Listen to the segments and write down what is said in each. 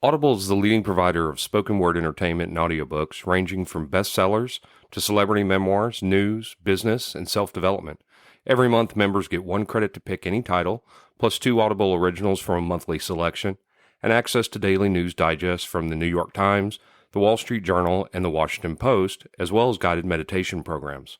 Audible is the leading provider of spoken word entertainment and audiobooks, ranging from bestsellers to celebrity memoirs, news, business, and self-development. Every month, members get 1 credit to pick any title, plus 2 Audible originals from a monthly selection, and access to daily news digests from the New York Times, the Wall Street Journal, and the Washington Post, as well as guided meditation programs.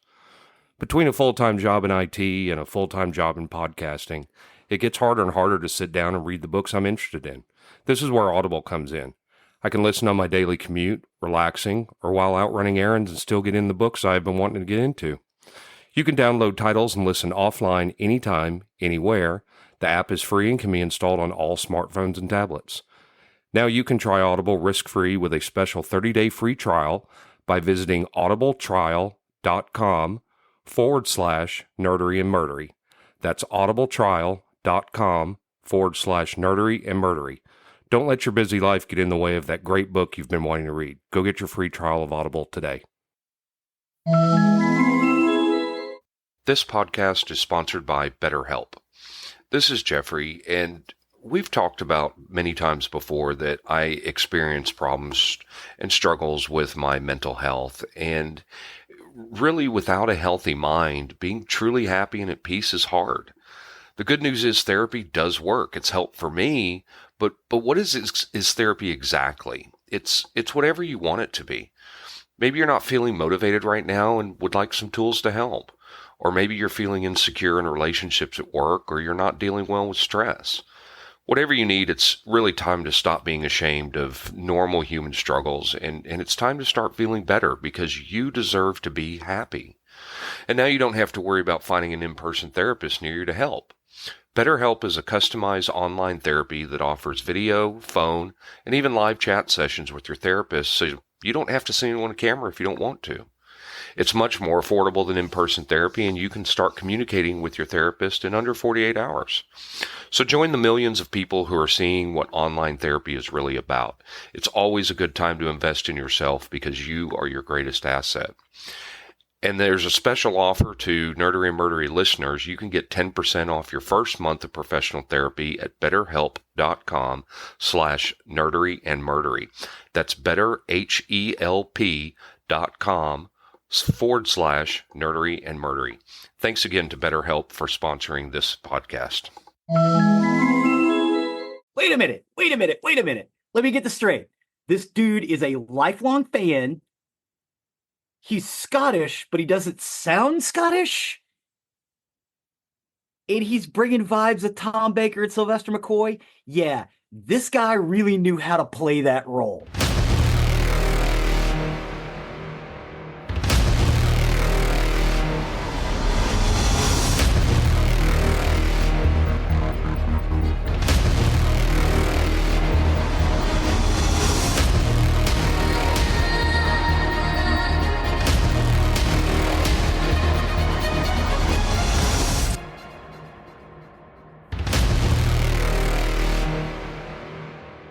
Between a full-time job in IT and a full-time job in podcasting, it gets harder and harder to sit down and read the books I'm interested in. This is where Audible comes in. I can listen on my daily commute, relaxing, or while out running errands and still get in the books I've been wanting to get into. You can download titles and listen offline anytime, anywhere. The app is free and can be installed on all smartphones and tablets. Now you can try Audible risk-free with a special 30-day free trial by visiting audibletrial.com/nerdery and murdery. That's audibletrial.com/nerdery and murdery. Don't let your busy life get in the way of that great book you've been wanting to read. Go get your free trial of Audible today. This podcast is sponsored by BetterHelp. This is Geoffrey, and we've talked about many times before that I experience problems and struggles with my mental health, and really without a healthy mind, being truly happy and at peace is hard. The good news is therapy does work. It's helped for me, but what is therapy exactly? It's whatever you want it to be. Maybe you're not feeling motivated right now and would like some tools to help. Or maybe you're feeling insecure in relationships at work, or you're not dealing well with stress. Whatever you need, it's really time to stop being ashamed of normal human struggles, and it's time to start feeling better because you deserve to be happy. And now you don't have to worry about finding an in-person therapist near you to help. BetterHelp is a customized online therapy that offers video, phone, and even live chat sessions with your therapist, so you don't have to see anyone on camera if you don't want to. It's much more affordable than in-person therapy, and you can start communicating with your therapist in under 48 hours. So join the millions of people who are seeing what online therapy is really about. It's always a good time to invest in yourself because you are your greatest asset. And there's a special offer to Nerdery and Murdery listeners. You can get 10% off your first month of professional therapy at betterhelp.com/nerdery and murdery. That's betterhelp.com/nerdery and murdery. Thanks again to BetterHelp for sponsoring this podcast. Wait a minute. Let me get this straight. This dude is a lifelong fan. He's Scottish, but he doesn't sound Scottish. And he's bringing vibes of Tom Baker and Sylvester McCoy. Yeah, this guy really knew how to play that role.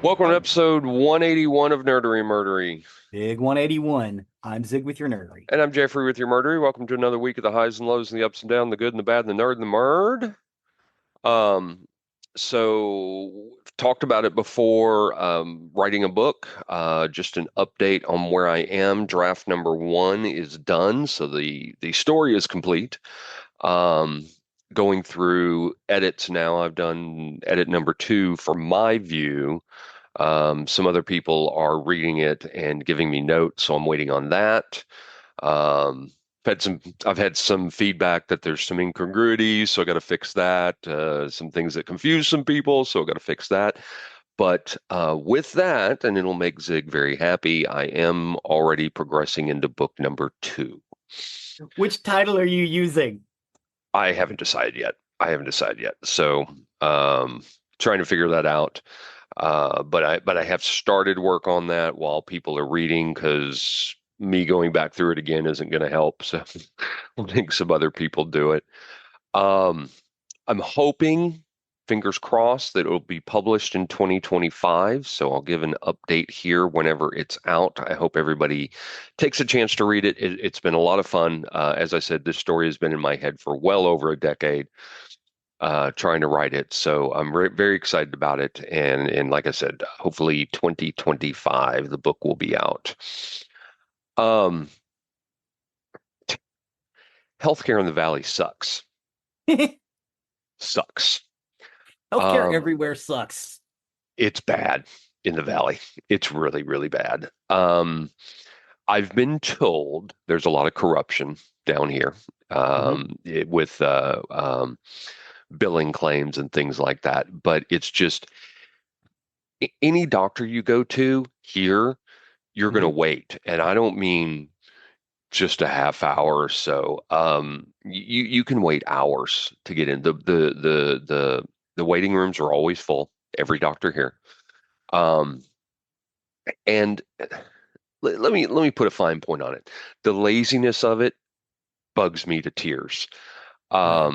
Welcome to episode 181 of Nerdery and Murdery. Big 181. I'm Zig with your nerdery. And I'm Geoffrey with your murdery. Welcome to another week of the highs and lows and the ups and downs, the good and the bad, and the nerd and the murd. So talked about it before, writing a book, just an update on where I am. Draft number 1 is done. So the story is complete. Going through edits now. I've done edit number 2 for my view. Some other people are reading it and giving me notes, so I'm waiting on that. I've had some feedback that there's some incongruities, so I got to fix that. Some things that confuse some people, so I got to fix that. But with that, and it'll make Zig very happy, I am already progressing into book number 2. Which title are you using? I haven't decided yet. So trying to figure that out. But I have started work on that while people are reading, because me going back through it again isn't going to help. So I'll make some other people do it. I'm hoping, fingers crossed, that it'll be published in 2025. So I'll give an update here whenever it's out. I hope everybody takes a chance to read it. It's been a lot of fun. As I said, this story has been in my head for well over a decade. trying to write it. So I'm very excited about it. And like I said, hopefully 2025, the book will be out. Um, Healthcare in the Valley sucks. Sucks. Healthcare Um, everywhere sucks. it's bad in the Valley. It's really bad. I've been told there's a lot of corruption down here Mhm. with billing claims and things like that. But it's just any doctor you go to here, you're going to Mhm. wait. And I don't mean just a half hour or so. You can wait hours to get in. The waiting rooms are always full. Every doctor here. Um, and let me put a fine point on it. The laziness of it bugs me to tears. Yeah.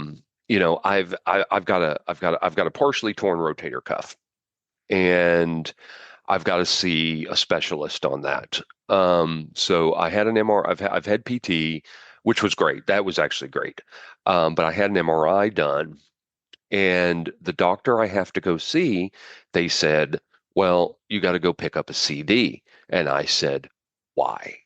I've got a partially torn rotator cuff, and I've got to see a specialist on that. So I had an MRI. I've had PT, which was great. That was actually great. But I had an MRI done, and the doctor I have to go see, they said, "Well, you got to go pick up a CD." And I said, "Why?"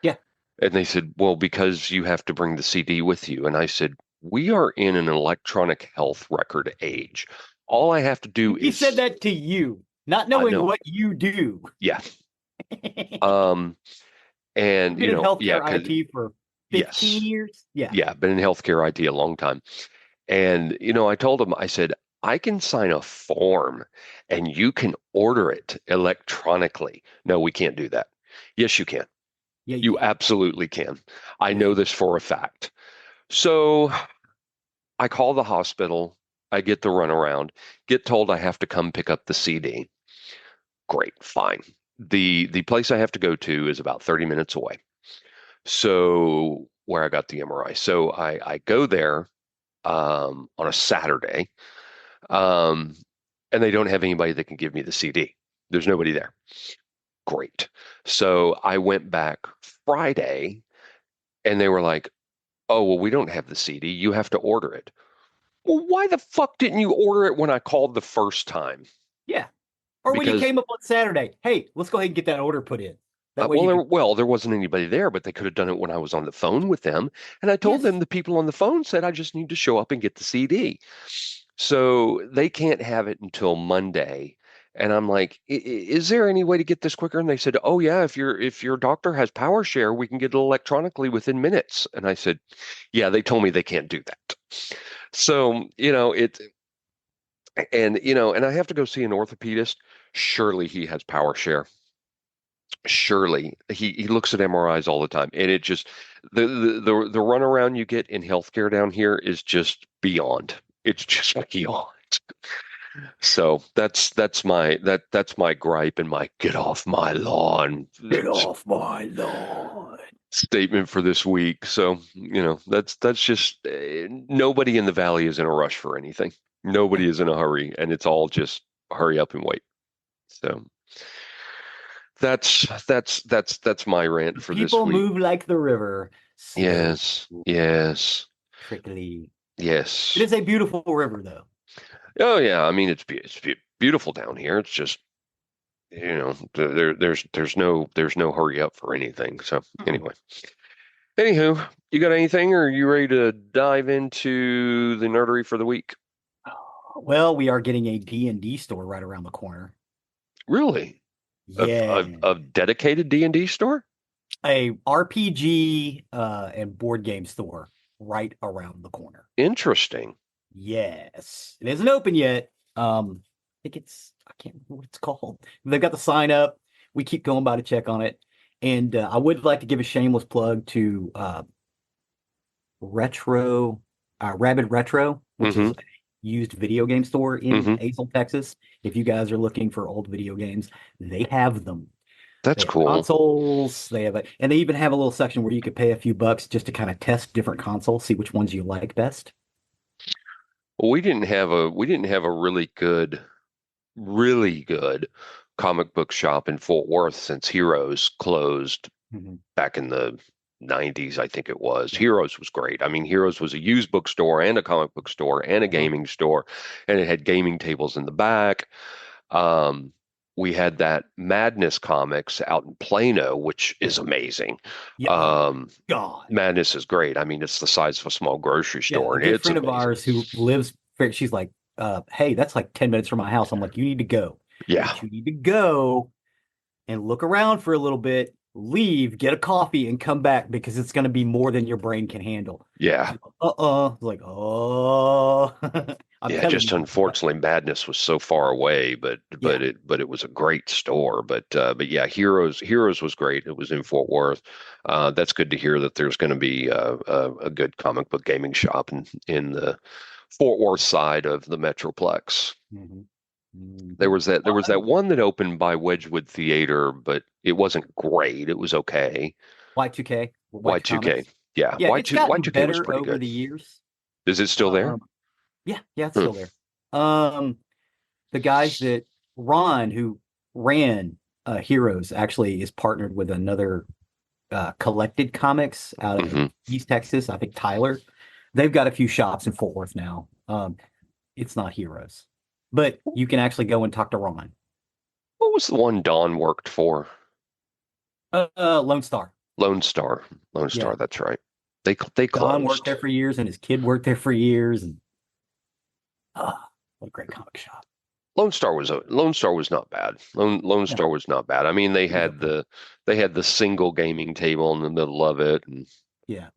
Yeah. And they said, "Well, because you have to bring the CD with you." And I said, "We are in an electronic health record age. All I have to do He said is, that to you, not I knowing know, what you do. yeah." I've Um, and been in yeah, healthcare because IT for 15 yes, years. Yeah. yeah, been in healthcare IT a long time. And I told them, I said, I can sign a form and you can order it electronically. No, we can't do that. Yes, you can. Yeah, you You can. absolutely can. I Yes, know you this for a fact. So I call the hospital. I get the runaround, get told I have to come pick up the CD. Great, fine. The place I have to go to is about 30 minutes away. So where I got the MRI. So I go there on a Saturday, um, and they don't have anybody that can give me the CD. There's nobody there. Great. So I went back Friday, and they were like, "Oh, well, we don't have the CD. You have to order it." Well, why the fuck didn't you order it when I called the first time? Yeah. Or when you Because came up on Saturday, hey, let's go ahead and get that order put in. That way well, you can. there wasn't anybody there, but they could have done it when I was on the phone with them. And I told them Yes. the people on the phone said I just need to show up and get the CD. So they can't have it until Monday. And I'm like, is there any way to get this quicker? And they said, oh yeah, if your doctor has power share, we can get it electronically within minutes. And I said, yeah, they told me they can't do that. So, and I have to go see an orthopedist. Surely he has power share. Surely he looks at MRIs all the time, and it just the runaround you get in healthcare down here is just beyond. It's just beyond. So that's my gripe and my get off my lawn Get off my lawn. statement for this week. So that's just nobody in the valley is in a rush for anything. Yeah. Nobody is in a hurry, and it's all just hurry up and wait. So that's my rant for this People week. move like the river, slow, Yes, yes, trickly. It yes. is a beautiful river, though. Oh yeah, I mean it's beautiful down here. It's just there's no hurry up for anything. So Mm-mm. anyway, anywho, you got anything, or are you ready to dive into the nerdery for the week? Well, we are getting a D&D store right around the corner. Really? A, Yeah. a dedicated D&D store? A RPG and board game store right around the corner. Interesting. Yes. It isn't open yet. I think I can't remember what it's called. They've got the sign up. We keep going by to check on it. And I would like to give a shameless plug to Retro, Rabid Retro, which is Mm-hmm. a used video game store in Mm-hmm. Azle, Texas. If you guys are looking for old video games, they have them. That's They have cool. consoles. And they even have a little section where you could pay a few bucks just to kind of test different consoles, see which ones you like best. Well, we didn't have a really good comic book shop in Fort Worth since Heroes closed Mhm. back in the 90s, I think it was. Yeah. Heroes was great. I mean, Heroes was a used bookstore and a comic book store and a Uh-huh. gaming store, and it had gaming tables in the back. Um, we had that Madness Comics out in Plano, which Yeah. is amazing. Yeah. Oh my Um, God. Madness is great. I mean, it's the size of a small grocery Yeah. store, A and good it's friend of amazing. ours who lives, she's like, hey, that's like 10 minutes from my house. I'm like, you need to go, Yeah, but you need to go and look around for a little bit, leave, get a coffee, and come back because it's going to be more than your brain can handle. yeah. She's like, like, oh, I'm Yeah, telling just you. unfortunately, Madness was so far away, but Yeah. it was a great store. But yeah, Heroes was great. It was in Fort Worth. That's good to hear that there's going to be a good comic book gaming shop in the Fort Worth side of the Metroplex. Hmm. There Hmm. was that one that opened by Wedgwood Theater, but it wasn't great. It was okay. Y2K, Y2 Y2K, Comics. yeah, Yeah, it's gotten Y2K was better pretty over good. the years. Is it still there? Um, yeah, yeah, it's Hmm. still there. Um, the guys that Ron, who ran Heroes, actually is partnered with another Collected Comics out of Hmm. East Texas. I think Tyler. They've got a few shops in Fort Worth now. It's not Heroes, but you can actually go and talk to Ron. What was the one Don worked for? Lone Star. Lone Star. Lone Yeah, Star, that's right. They Don worked closed. there for years, and his kid worked there for years, and what a great comic shop. Lone Star was not bad. Lone No, Star was not bad. I mean, it was okay. they had the single gaming table in the middle of it, and Yeah.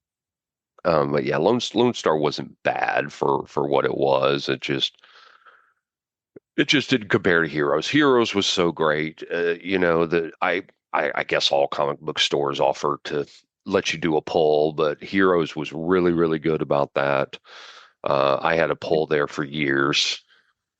but yeah, Lone Star wasn't bad for what it was. It just didn't compare to Heroes. Heroes was so great. You know that I guess all comic book stores offer to let you do a poll, but Heroes was really good about that. I had a poll there for years.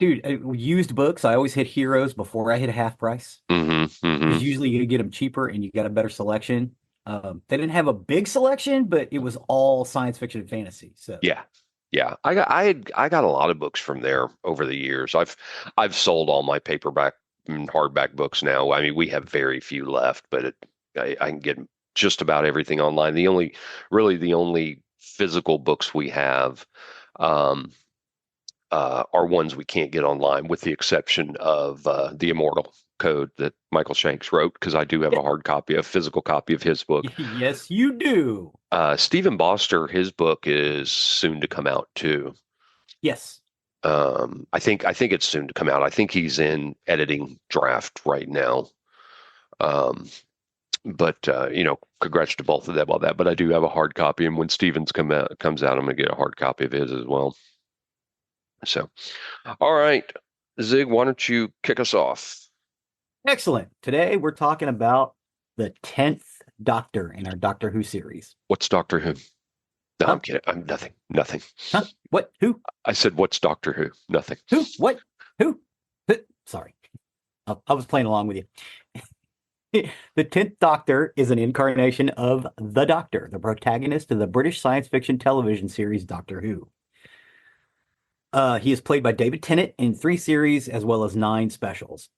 Dude, used books, I always hit Heroes before I hit half price Hmm. Hmm. because usually you get them cheaper and you got a better selection. They didn't have a big selection, but it was all science fiction and fantasy. So, Yeah. Yeah. I got a lot of books from there over the years. I've sold all my paperback and hardback books now. I mean, we have very few left, but I can get just about everything online. The only physical books we have um, are ones we can't get online, with the exception of the Immortal Code that Michael Shanks wrote, because I do have yeah. a physical copy of his book. Yes, you do. Stephen Boster, his book is soon to come out too. Yes. I think it's soon to come out. I think he's in editing draft right now. Um, but you know, congrats to both of them on that. But I do have a hard copy, and when Stevens comes out, I'm gonna get a hard copy of his as well. So, all right, Zig, why don't you kick us off? Excellent. Today we're talking about the 10th Doctor in our Doctor Who series. What's Doctor Who? No, I'm Huh? kidding. I'm nothing. Nothing. Huh? What? Who? I said, what's Doctor Who? Nothing. Who? What? Who? Sorry. I was playing along with you. The 10th Doctor is an incarnation of the Doctor, the protagonist of the British science fiction television series Doctor Who. He is played by David Tennant in 3 series as well as 9 specials.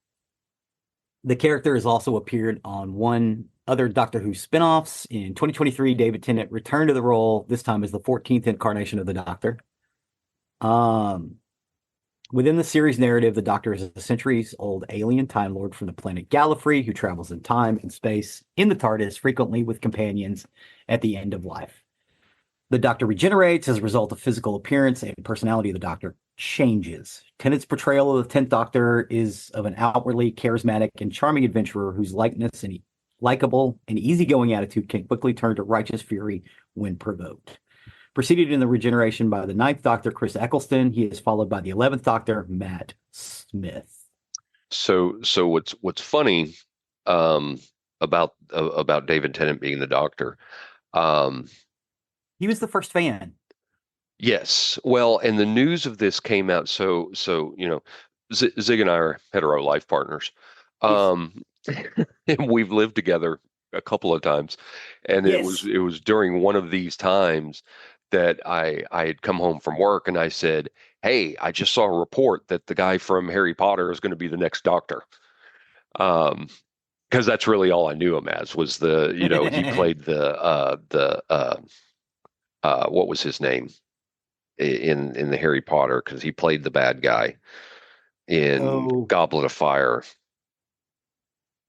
The character has also appeared on one other Doctor Who spinoffs. In 2023, David Tennant returned to the role, this time as the 14th incarnation of the Doctor. Um, Within the series narrative, the Doctor is a centuries-old alien Time Lord from the planet Gallifrey who travels in time and space in the TARDIS, frequently with companions at the end of life. The Doctor regenerates as a result of physical appearance, and personality of the Doctor changes. Tennant's portrayal of the 10th Doctor is of an outwardly charismatic and charming adventurer whose likeness and likable and easygoing attitude can quickly turn to righteous fury when provoked. Preceded in the regeneration by the 9th Doctor, Chris Eccleston, he is followed by the 11th Doctor, Matt Smith. So what's funny um, about David Tennant being the Doctor? Um, He was the first fan. yes. Well, and the news of this came out. So you know, Zig and I are hetero life partners. Yes. Um, and we've lived together a couple of times, and Yes. it was during one of these times that I had come home from work and I said, "Hey, I just saw a report that the guy from Harry Potter is going to be the next Doctor." Um, because that's really all I knew him as was he played what was his name in the Harry Potter, because he played the bad guy in Oh, Goblet of Fire.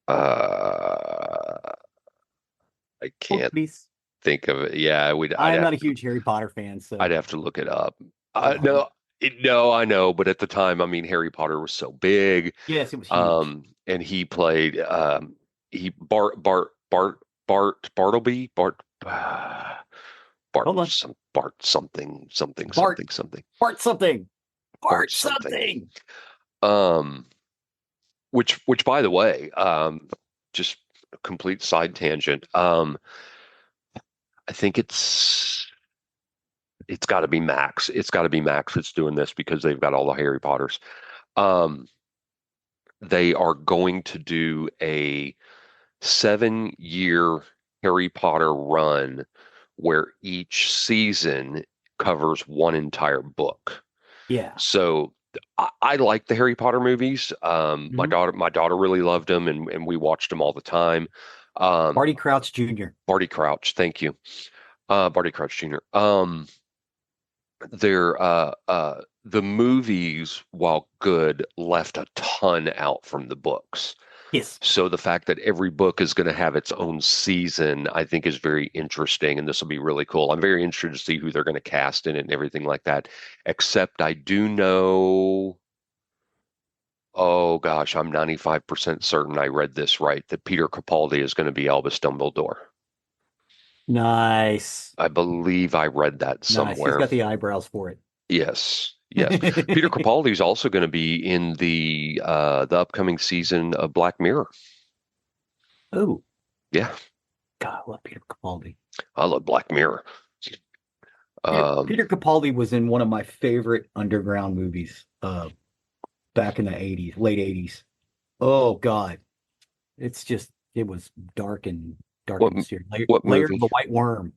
Uh, I hold can't please. think of it. Yeah, I am not a huge Harry Potter fan, I'd so have to look it up. oh, No, no, I know, but at the time, I mean, Harry Potter was so big, yes, it was huge. and he played he Bartleby Hold on, Bart something something Bart, something something Bart something, Bart Bart something. something. Um, which by the way, just a complete side tangent. I think it's got to be Max. It's got to be Max that's doing this because they've got all the Harry Potters. Um, they are going to do a 7-year Harry Potter run where each season covers one entire book. Yeah. So I like the Harry Potter movies. My Mhm. daughter really loved them, and we watched them all the time. Um, Barty Crouch Jr. Barty Crouch, thank you, Barty Crouch Jr. The movies, while good, left a ton out from the books. Yes. So the fact that every book is going to have its own season, I think, is very interesting, and this will be really cool. I'm very interested to see who they're going to cast in it and everything like that. Except I do know, oh gosh, I'm 95% certain I read this right, that Peter Capaldi is going to be Albus Dumbledore. Nice. I believe I read that Nice. He's somewhere. got the eyebrows for it. Yes, yes. Peter Capaldi is also going to be in the upcoming season of Black Mirror. Oh, Yeah, God, I love Peter Capaldi. I love Black Mirror. Peter Capaldi was in one of my favorite underground movies back in the 80s, late 80s. Oh God. It's just it was dark What and mysterious. what Lair of movie? the White Worm.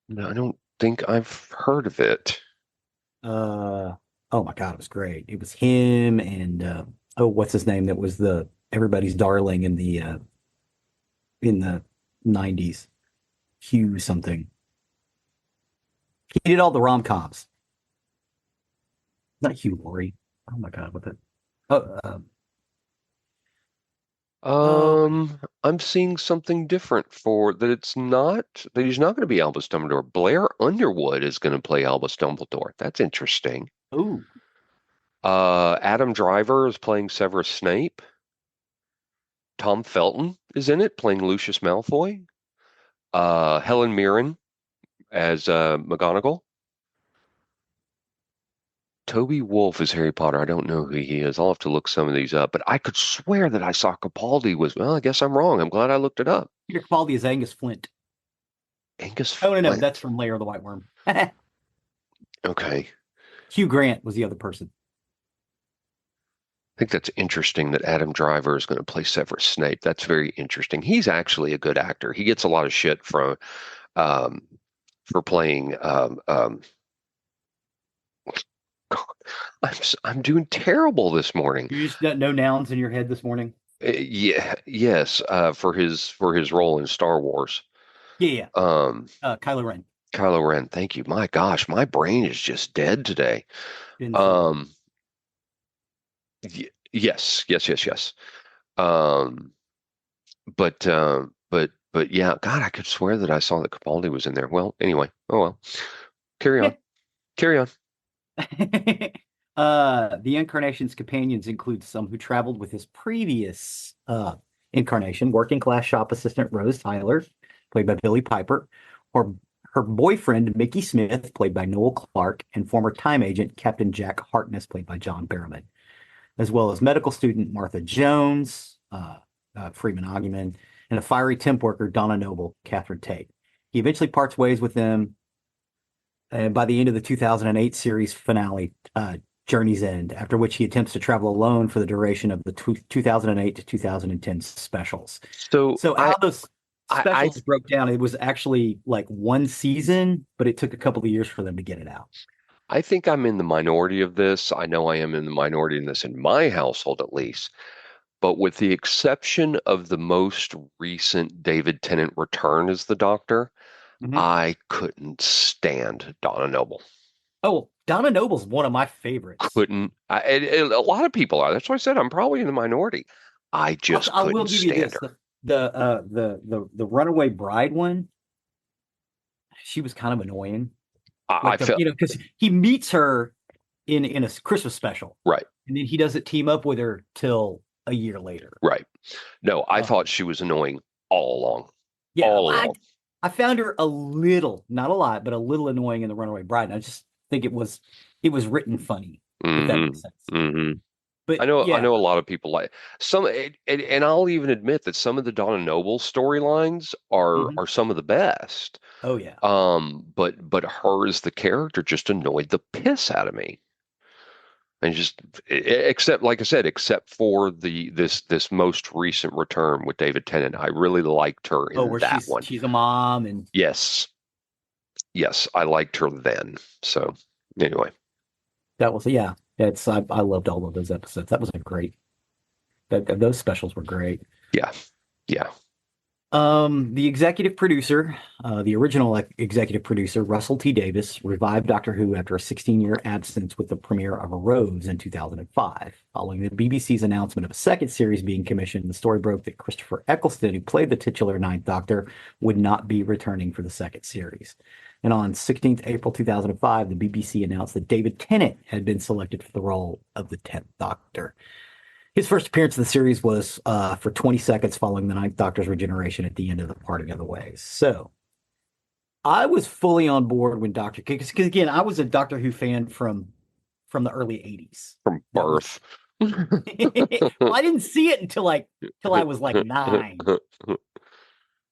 No, I don't think I've heard of it. Uh oh my God, it was great. It was him and oh, what's his name? That was the everybody's darling in the 90s. Hugh something. He did all the rom-coms. Not Hugh Laurie. Oh my God, what the oh oh I'm seeing something different for that. It's not that he's not going to be Albus Dumbledore. Blair Underwood is going to play Albus Dumbledore. That's interesting. oh Adam Driver is playing Severus Snape. Tom Felton is in it playing Lucius Malfoy. Helen Mirren as McGonagall. Toby Wolf is Harry Potter. I don't know who he is. I'll have to look some of these up. But I could swear that I saw Capaldi was. Well, I guess I'm wrong. I'm glad I looked it up. Peter Capaldi is Angus Flint. Angus Oh no, that's Flint. from Lair of the White Worm. Okay. Hugh Grant was the other person. I think that's interesting that Adam Driver is going to play Severus Snape. That's very interesting. He's actually a good actor. He gets a lot of shit um, for playing. I'm doing terrible this morning. You just got no nouns in your head this morning. Yeah, yes, for his role in Star Wars. Yeah, yeah. Um, Kylo Ren. Kylo Ren. Thank you. My gosh, my brain is just dead today. Ben Solo. Um, yes, yes, yes, yes. Um, but yeah, God, I could swear that I saw that Capaldi was in there. Well, anyway, oh well. Carry on. Yeah. Carry on. The incarnation's companions include some who traveled with his previous incarnation, working class shop assistant Rose Tyler, played by Billy Piper, or her boyfriend Mickey Smith, played by Noel Clark, and former time agent Captain Jack Harkness, played by John Barrowman, as well as medical student Martha Jones, Freeman Ogman, and a fiery temp worker, Donna Noble, Catherine Tate. He eventually parts ways with them by the end of the 2008 series finale, Journey's End, after which he attempts to travel alone for the duration of the 2008 to 2010 specials. So So how those I specials broke down, it was actually like one season, but it took a couple of years for them to get it out. I think I'm in the minority of this. I know I am in the minority in this in my household at least. but with the exception of the most recent David Tennant return as the Doctor, Mhm. I couldn't stand Donna Noble. Oh, Donna Noble's one of my favorites. Couldn't. And a lot of people are. That's why I said I'm probably in the minority. I just I will couldn't give you stand this: her. the Runaway Bride one. She was kind of annoying. I Like felt because he meets her in a Christmas special, right, and then he doesn't team up with her till a year later. right. No, I thought Um, she was annoying all along, yeah, all along. I found her a little, not a lot, but a little annoying in the Runaway Bride. And I just think it was written funny, if that makes sense. Mm-hmm. Mm-hmm. But I yeah, know a lot of people like some, and I'll even admit that some of the Donna Noble storylines mhm. are some of the best. Oh yeah. But her as the character just annoyed the piss out of me. And just except like I said, except for this most recent return with David Tennant, I really liked her Oh, in where that one. she's a mom and Yes, yes, I liked her then. So anyway, that was yeah. It's I loved all of those episodes. That was a great. Those specials were great. yeah, yeah, The executive producer, the original executive producer, Russell T. Davis, revived Doctor Who after a 16-year absence with the premiere of A Rose in 2005. Following the BBC's announcement of a second series being commissioned, the story broke that Christopher Eccleston, who played the titular Ninth Doctor, would not be returning for the second series. And on 16th April 2005, the BBC announced that David Tennant had been selected for the role of the 10th Doctor. His first appearance in the series was for 20 seconds following the Ninth Doctor's regeneration at the end of the Parting of the Ways. So I was fully on board when because again, I was a Doctor Who fan from the early 80s. from That was birth. well, I didn't see it until I was like 9.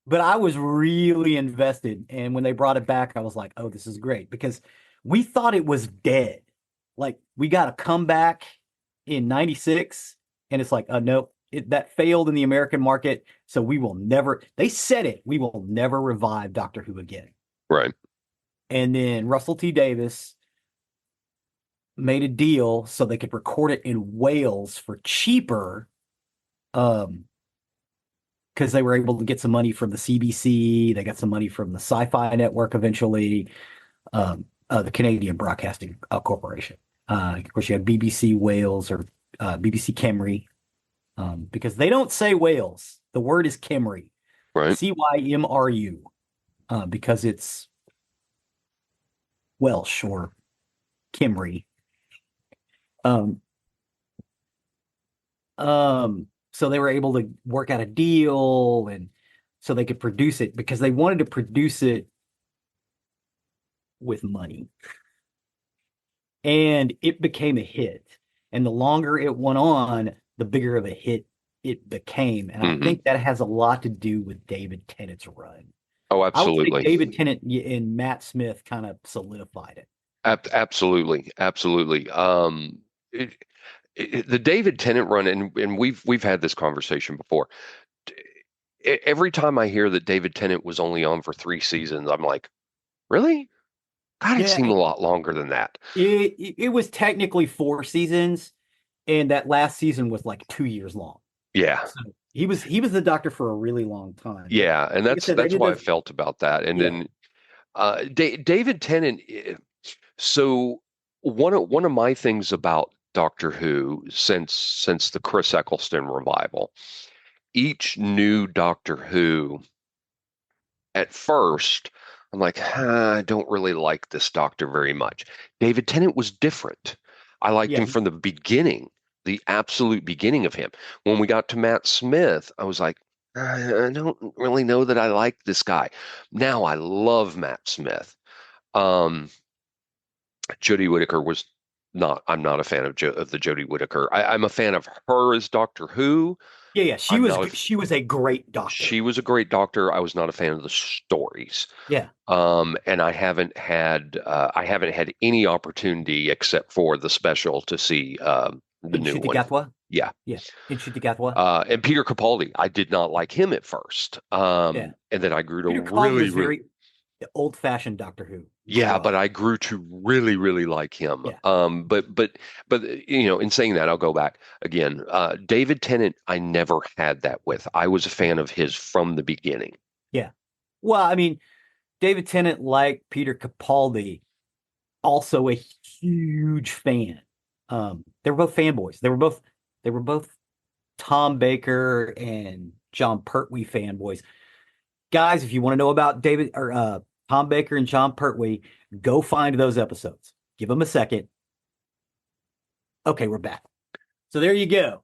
But I was really invested. And when they brought it back, I was like, oh, this is great because we thought it was dead. Like we got a comeback in 96, and it's like, nope, that failed in the American market. So we will never, they said it, we will never revive Doctor Who again. Right. And then Russell T. Davis made a deal so they could record it in Wales for cheaper. Because they were able to get some money from the CBC, they got some money from the Sci-Fi Network eventually, the Canadian Broadcasting Corporation. Of course, you had BBC Wales or BBC Cymru, because they don't say Wales. The word is Cymru, Right. Cymru, because it's Welsh or Cymru. Um, so they were able to work out a deal, and so they could produce it because they wanted to produce it with money. And it became a hit. And the longer it went on, the bigger of a hit it became. And I Hmm. think that has a lot to do with David Tennant's run. Oh, I would say absolutely. David Tennant and Matt Smith kind of solidified it. Absolutely. Absolutely. It, the David Tennant run, and we've had this conversation before. Every time I hear that David Tennant was only on for 3 seasons, I'm like, really? God, it Yeah, seemed a lot longer than that. it was technically 4 seasons, and that last season was like 2 years long. Yeah, So he was the doctor for a really long time. But yeah, and like I said, they that's did why I those. felt about that. And Yeah, then David Tennant. So one of my things about Doctor Who since the Chris Eccleston revival, each new Doctor Who at first, I'm like, I don't really like this doctor very much. David Tennant was different. I liked yeah. him from the beginning, the absolute beginning of him. When we got to Matt Smith, I was like, I don't really know that I like this guy. Now I love Matt Smith. Um, Jodie Whittaker was not. I'm not a fan of the Jodie Whittaker. I'm a fan of her as Doctor Who. Yeah, yeah. I'm not a She was a great doctor. She was a great doctor. I was not a fan of the stories. Yeah. And I haven't had any opportunity except for the special to see the In new one. Shutigatwa. Yeah. Yeah. In Shutigatwa. And Peter Capaldi, I did not like him at first. Yeah. And then I grew to Peter Capaldi really, was really, very old-fashioned Doctor Who. Yeah, Bruh. but I grew to really, really like him. Yeah. But in saying that, I'll go back again. David Tennant, I never had that with. I was a fan of his from the beginning. Yeah. Well, I mean, David Tennant, like Peter Capaldi, also a huge fan. They were both fanboys. They were both Tom Baker and John Pertwee fanboys. Guys, if you want to know about David or Tom Baker and John Pertwee, go find those episodes. Give them a second. Okay, we're back. So there you go.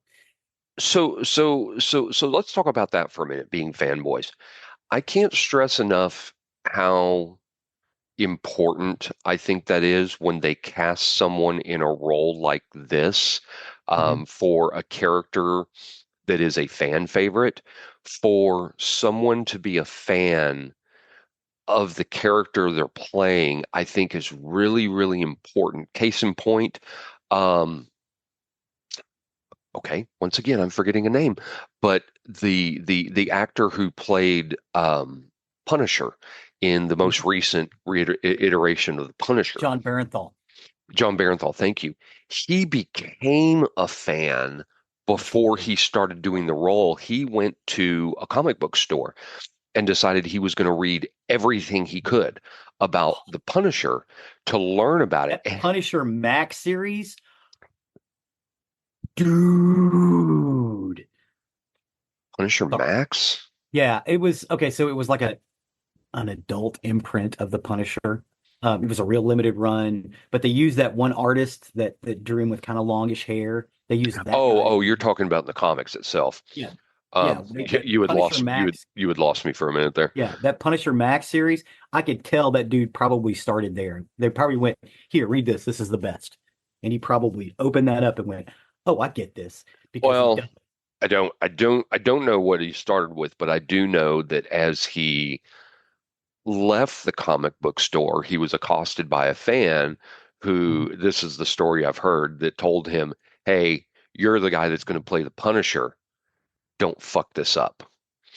So let's talk about that for a minute, being fanboys. I can't stress enough how important I think that is when they cast someone in a role like this, Mhm. for a character that is a fan favorite, for someone to be a fan of the character they're playing, I think is really, really important. Case in point, um, okay, once again, I'm forgetting a name, but the actor who played Punisher in the most recent iteration of the Punisher, John Barenthal. John Barenthal, thank you. He became a fan Yes, he before did. he started doing the role. He went to a comic book store and decided he was going to read everything he could about the Punisher to learn about it. That And Punisher Max series, dude. Punisher Sorry. Max? Yeah, it was okay. So it was like an adult imprint of the Punisher. It was a real limited run, but they used that one artist that drew him with kind of longish hair. They used that guy. Oh, you're talking about the comics itself. Yeah, yeah. That You had Punisher lost Max. you had lost me for a minute there. Yeah, that Punisher Max series. I could tell that dude probably started there. They probably went, here, read this. This is the best. And he probably opened that up and went, oh, I get this because he Well, does. I don't know what he started with, but I do know that as he left the comic book store, he was accosted by a fan who, this is the story I've heard, that told him, "Hey, you're the guy that's going to play the Punisher. Don't fuck this up."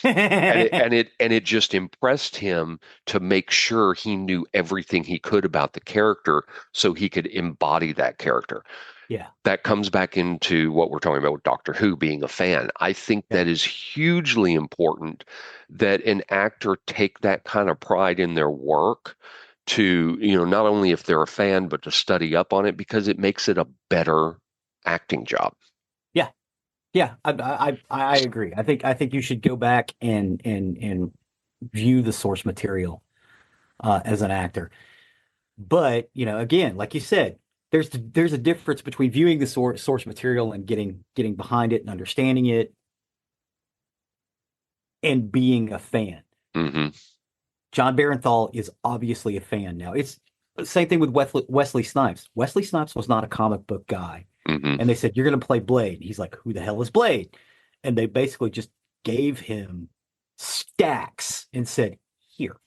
And it just impressed him to make sure he knew everything he could about the character so he could embody that character. Yeah, That comes back into what we're talking about with Doctor Who being a fan. I think yeah, that is hugely important that an actor take that kind of pride in their work to, not only if they're a fan, but to study up on it because it makes it a better acting job. yeah, yeah. I agree. I think you should go back and view the source material as an actor. But, again, like you said, there's a difference between viewing the source material and getting behind it and understanding it and being a fan. Hmm. John Barenthal is obviously a fan now. It's the same thing with Wesley Snipes. Wesley Snipes was not a comic book guy. Hmm. And they said, you're going to play Blade. He's like, who the hell is Blade? And they basically just gave him stacks and said, here.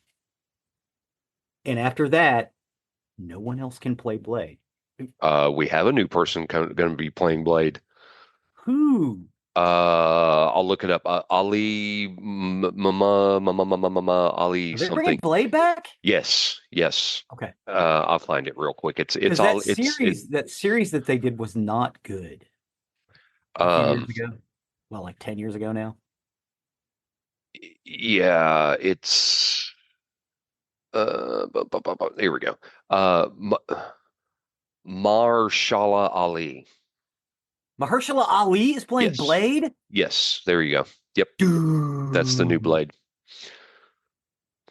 And after that, no one else can play Blade. We have a new person going to be playing Blade. Who? I'll look it up. Ali, Ali Are they bringing something. Blade back? Yes, yes. Okay. I'll find it real quick. It's Because all that series that they did was not good a few um years ago. Well, like 10 years ago now. yeah, it's here we go. Marshala Ali. Mahershala Ali is playing Yes. Blade? Yes, there you go. Yep, that's the new Dude, Blade.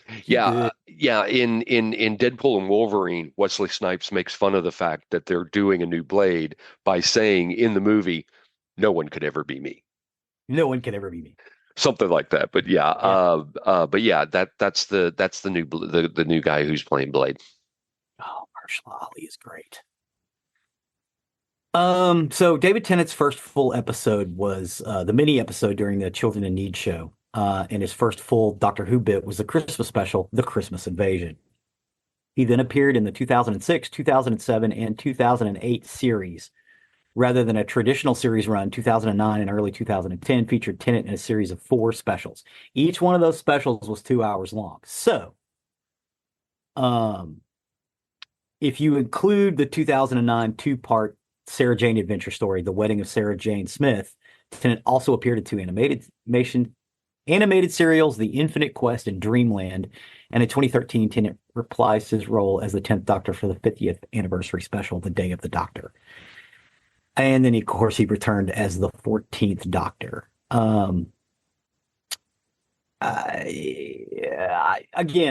he Yeah, good. yeah. In Deadpool and Wolverine, Wesley Snipes makes fun of the fact that they're doing a new Blade by saying in the movie, "No one could ever be me." No one can ever be me. Something like that. But yeah, Yeah. but yeah, that's the the new guy who's playing Blade. Oh, Mahershala Ali is great. So David Tennant's first full episode was the mini episode during the Children in Need show. And his first full Doctor Who bit was the Christmas special, The Christmas Invasion. He then appeared in the 2006, 2007, and 2008 series. Rather than a traditional series run, 2009 and early 2010 featured Tenant in a series of 4 specials. Each one of those specials was 2 hours long. So, um, if you include the 2009 two-part Sarah Jane adventure story, The Wedding of Sarah Jane Smith, Tennant also appeared in two animated serials, The Infinite Quest and Dreamland. And in 2013, Tennant reprised his role as the 10th Doctor for the 50th anniversary special, The Day of the Doctor. And then, of course, he returned as the 14th Doctor. Again,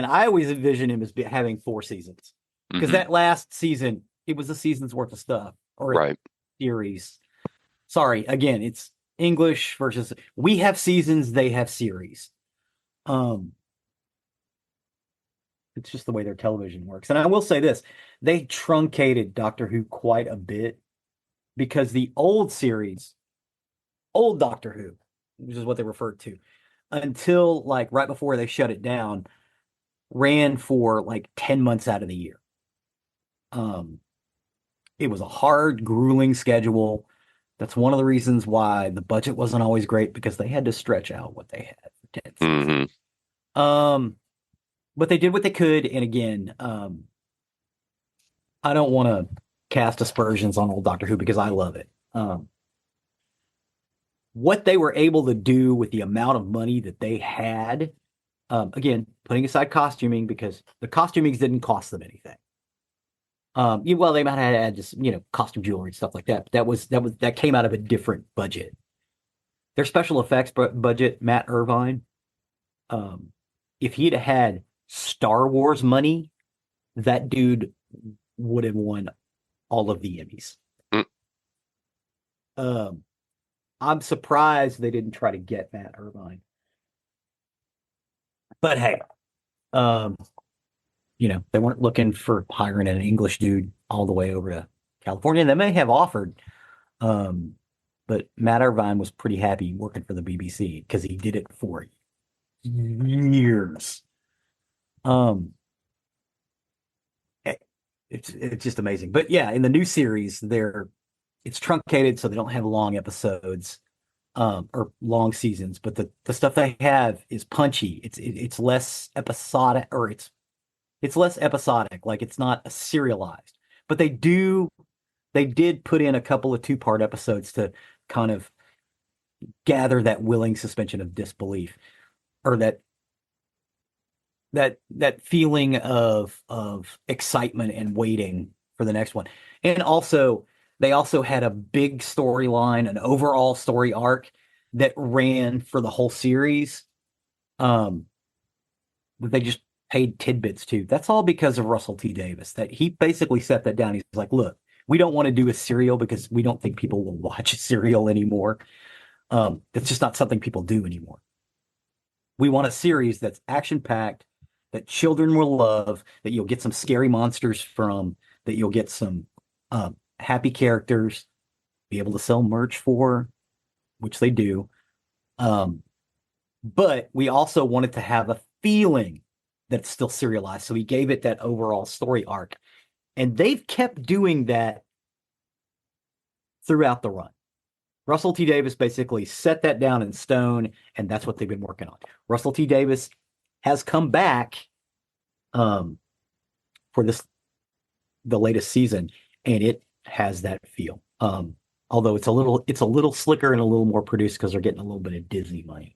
I always envision him as having 4 seasons, because that last season, it was a season's worth of stuff, or Right. series. Sorry, again, it's English versus we have seasons, they have series. It's just the way their television works. And I will say this, they truncated Doctor Who quite a bit, because the old series, old Doctor Who, which is what they referred to, until like right before they shut it down, ran for like 10 months out of the year. It was a hard, grueling schedule. That's one of the reasons why the budget wasn't always great, because they had to stretch out what they had for 10 seasons. But they did what they could. And again, I don't want to cast aspersions on old Doctor Who, because I love it. What they were able to do with the amount of money that they had, again, putting aside costuming, because the costuming didn't cost them anything. Well, they might have had just, costume jewelry and stuff like that. But that came out of a different budget. Their special effects budget, Matt Irvine, if he'd had Star Wars money, that dude would have won all of the Emmys. I'm surprised they didn't try to get Matt Irvine. But hey, they weren't looking for hiring an English dude all the way over to California. They may have offered, but Matt Irvine was pretty happy working for the BBC, because he did it for years. It's just amazing. But yeah, in the new series, it's truncated, so they don't have long episodes, or long seasons. But the stuff they have is punchy. It's less episodic, or it's less episodic. Like, it's not a serialized. But they did put in a couple of 2-part episodes to kind of gather that willing suspension of disbelief, or that feeling of excitement and waiting for the next one. And also, they also had a big storyline, an overall story arc that ran for the whole series. That they just paid tidbits to. That's all because of Russell T Davies. That he basically set that down. He's like, look, we don't want to do a serial because we don't think people will watch a serial anymore. It's just not something people do anymore. We want a series that's action-packed, that children will love, that you'll get some scary monsters from, that you'll get some happy characters, be able to sell merch for, which they do. But we also wanted to have a feeling that it's still serialized. So he gave it that overall story arc. And they've kept doing that throughout the run. Russell T Davies basically set that down in stone, and that's what they've been working on. Russell T Davies has come back for the latest season, and it has that feel. Although it's a little slicker and a little more produced, because they're getting a little bit of Disney money.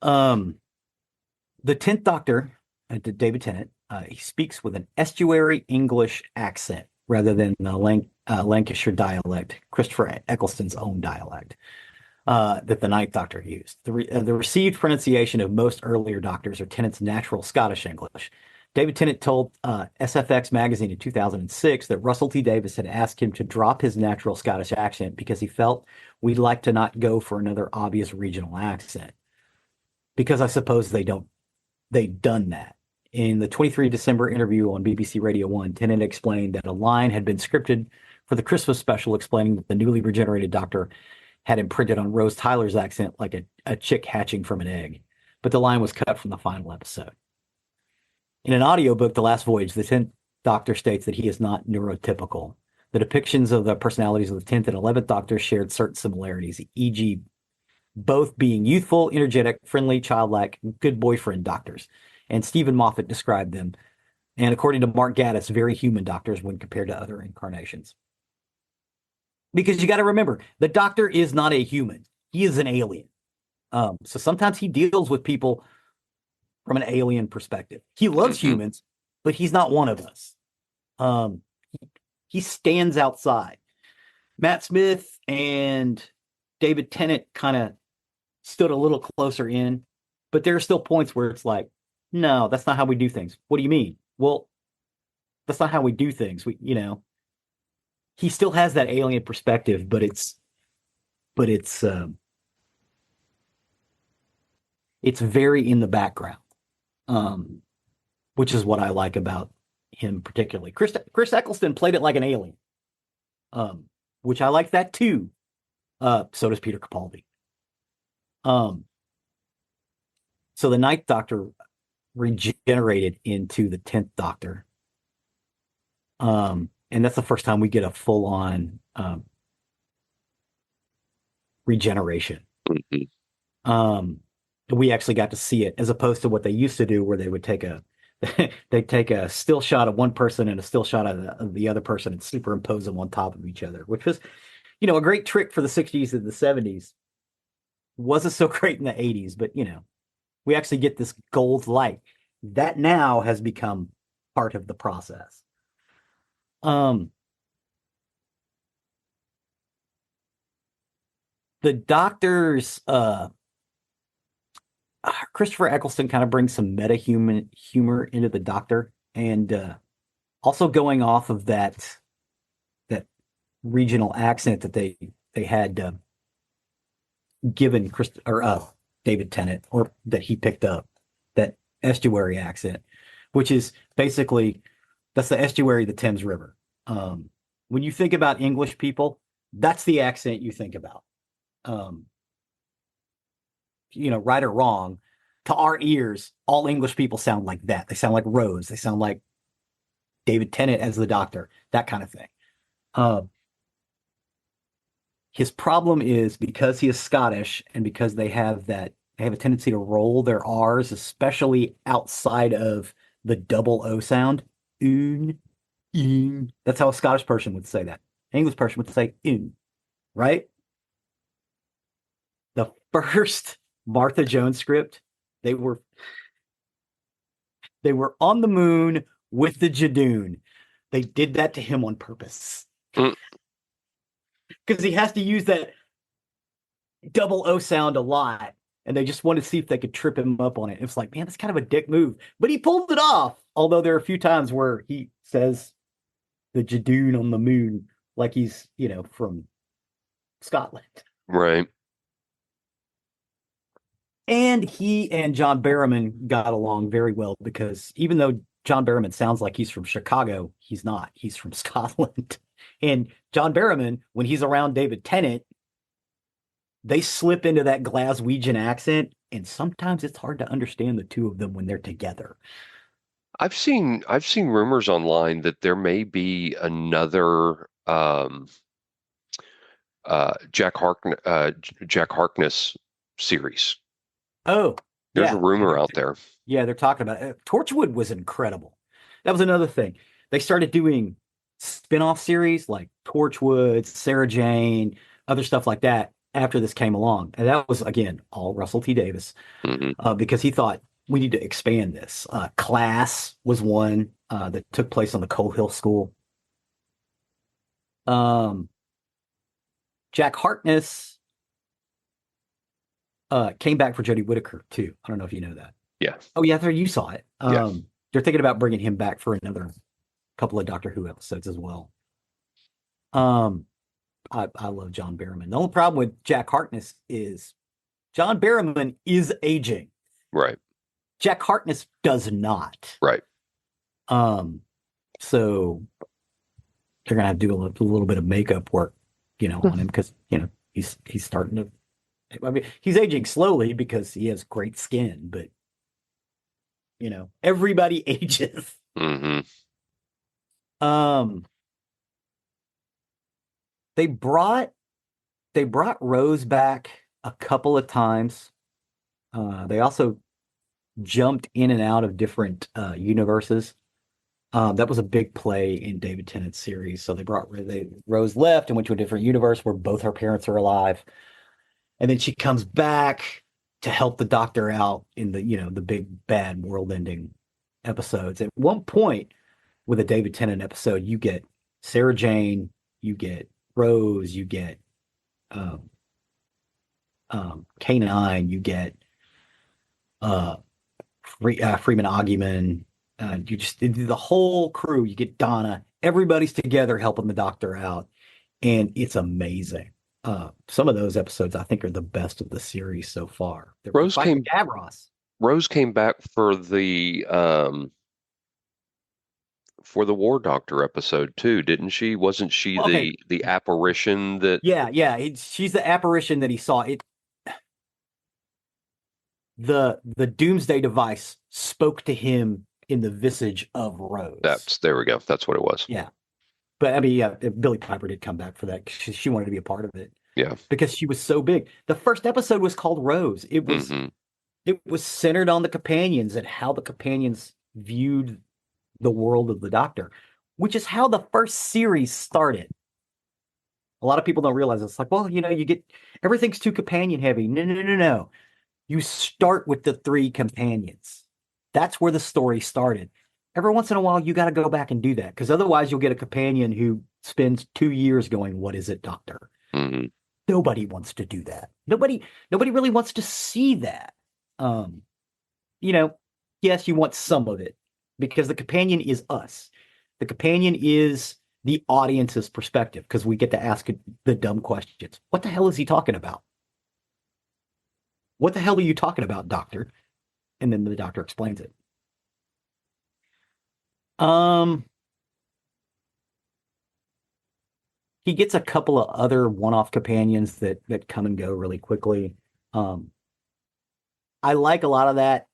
The 10th Doctor, David Tennant, he speaks with an estuary English accent rather than the Lancashire dialect, Christopher Eccleston's own dialect, that the 9th Doctor used. The received pronunciation of most earlier Doctors are Tennant's natural Scottish English. David Tennant told SFX magazine in 2006 that Russell T Davies had asked him to drop his natural Scottish accent because he felt we'd like to not go for another obvious regional accent. Because I suppose they'd done that. In the 23 December interview on BBC Radio 1, Tennant explained that a line had been scripted for the Christmas special explaining that the newly regenerated Doctor had imprinted on Rose Tyler's accent like a chick hatching from an egg. But the line was cut from the final episode. In an audiobook, The Last Voyage, the 10th Doctor states that he is not neurotypical. The depictions of the personalities of the 10th and 11th Doctors shared certain similarities, e.g., both being youthful, energetic, friendly, childlike, good boyfriend doctors. And Stephen Moffat described them And according to Mark Gatiss, very human doctors when compared to other incarnations. Because you got to remember, the Doctor is not a human. He is an alien. So sometimes he deals with people from an alien perspective. He loves humans, but he's not one of us. He stands outside. Matt Smith and David Tennant kind of stood a little closer in, but there are still points where it's like, no, that's not how we do things. What do you mean? Well, that's not how we do things. He still has that alien perspective, but it's very in the background, which is what I like about him particularly. Chris Eccleston played it like an alien, which I like that too. So does Peter Capaldi. So the Ninth Doctor regenerated into the 10th Doctor. And that's the first time we get a full-on regeneration. We actually got to see it as opposed to what they used to do where they would take a still shot of one person and a still shot of the other person and superimpose them on top of each other, which was, a great trick for the 60s and the 70s. Wasn't so great in the 80s, but we actually get this gold light that now has become part of the process. The Doctor's Christopher Eccleston kind of brings some meta-human humor into the Doctor, and also going off of that regional accent that they had given David Tennant, or that he picked up, that estuary accent, which is basically that's the estuary of the Thames River. When you think about English people, that's the accent you think about. Right or wrong, to our ears, all English people sound like that. They sound like Rose. They sound like David Tennant as the Doctor, that kind of thing. His problem is because he is Scottish and because they have a tendency to roll their R's, especially outside of the double O sound. Oon, oon. That's how a Scottish person would say that. An English person would say oon, right? The first Martha Jones script, they were on the moon with the Jadoon. They did that to him on purpose. Because he has to use that double O sound a lot, and they just wanted to see if they could trip him up on it. It's like, man, that's kind of a dick move. But he pulled it off, although there are a few times where he says the Jadoon on the moon like he's, from Scotland. Right. And he and John Barrowman got along very well because even though John Barrowman sounds like he's from Chicago, he's not. He's from Scotland. And John Barrowman, when he's around David Tennant, they slip into that Glaswegian accent, and sometimes it's hard to understand the two of them when they're together. I've seen rumors online that there may be another Jack Harkness series. Oh, there's yeah. a rumor out there. Yeah, they're talking about it. Torchwood was incredible. That was another thing. They started doing spin-off series like Torchwood, Sarah Jane, other stuff like that after this came along. And that was, again, all Russell T Davies, because he thought we need to expand this. Class was one that took place on the Coal Hill School. Jack Harkness came back for Jodie Whittaker too. I don't know if you know that. Yeah. Oh yeah, you saw it. Yeah. They're thinking about bringing him back for another couple of Doctor Who episodes as well. I love John Barrowman. The only problem with Jack Harkness is John Barrowman is aging. Right. Jack Harkness does not. Right. So they're gonna have to do a little bit of makeup work, on him because he's starting to. I mean, he's aging slowly because he has great skin, but everybody ages. Mm-hmm. They brought Rose back a couple of times. They also jumped in and out of different universes. That was a big play in David Tennant's series. So Rose left and went to a different universe where both her parents are alive, and then she comes back to help the Doctor out in the big bad world-ending episodes. At one point, with a David Tennant episode, you get Sarah Jane, you get Rose, you get um, K9, you get uh, Freeman Oggyman, you just the whole crew. You get Donna. Everybody's together helping the Doctor out, and it's amazing. Some of those episodes I think are the best of the series so far. They're Rose fighting came Davros. Rose came back for the War Doctor episode too, didn't she? Wasn't she Okay, the apparition that yeah. She's the apparition that he saw. The Doomsday device spoke to him in the visage of Rose. that's there we go. That's what it was. Yeah, but I mean, yeah, Billy Piper did come back for that. She wanted to be a part of it Yeah. because she was so big. The first episode was called Rose. Hmm. It was centered on the companions and how the companions viewed the world of the Doctor, which is how the first series started. A lot of people don't realize it's like, well, you get everything's too companion heavy. No. You start with the three companions. That's where the story started. Every once in a while, you got to go back and do that because otherwise, you'll get a companion who spends 2 years going, "What is it, Doctor?" Hmm. Nobody wants to do that. Nobody really wants to see that. Um, you know, yes, you want some of it because the companion is us. The companion is the audience's perspective because we get to ask the dumb questions. What the hell is he talking about? What the hell are you talking about, Doctor? And then the Doctor explains it. Um, he gets a couple of other one-off companions that come and go really quickly. Um, I like a lot of that.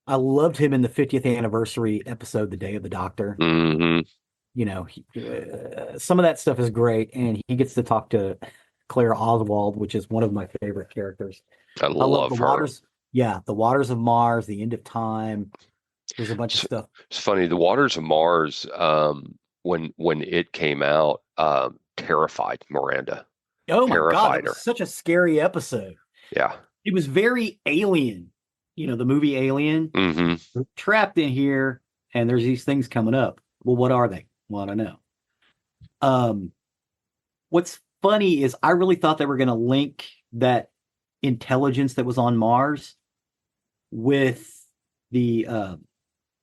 I loved him in the 50th anniversary episode, The Day of the Doctor. Hmm. Some of that stuff is great, and he gets to talk to Claire Oswald, which is one of my favorite characters. I I love the love her. waters. Yeah, the waters of Mars, the end of time. There's a bunch of It's, stuff. it's funny. The Waters of Mars, when it came out, terrified Miranda. Oh my God, that Terrified was her. such a scary episode. Yeah. It was very alien. The movie Alien. Hmm. We're trapped in here, and there's these things coming up. Well, what are they? Well, I don't know. Um, what's funny is I really thought they were going to link that intelligence that was on Mars with the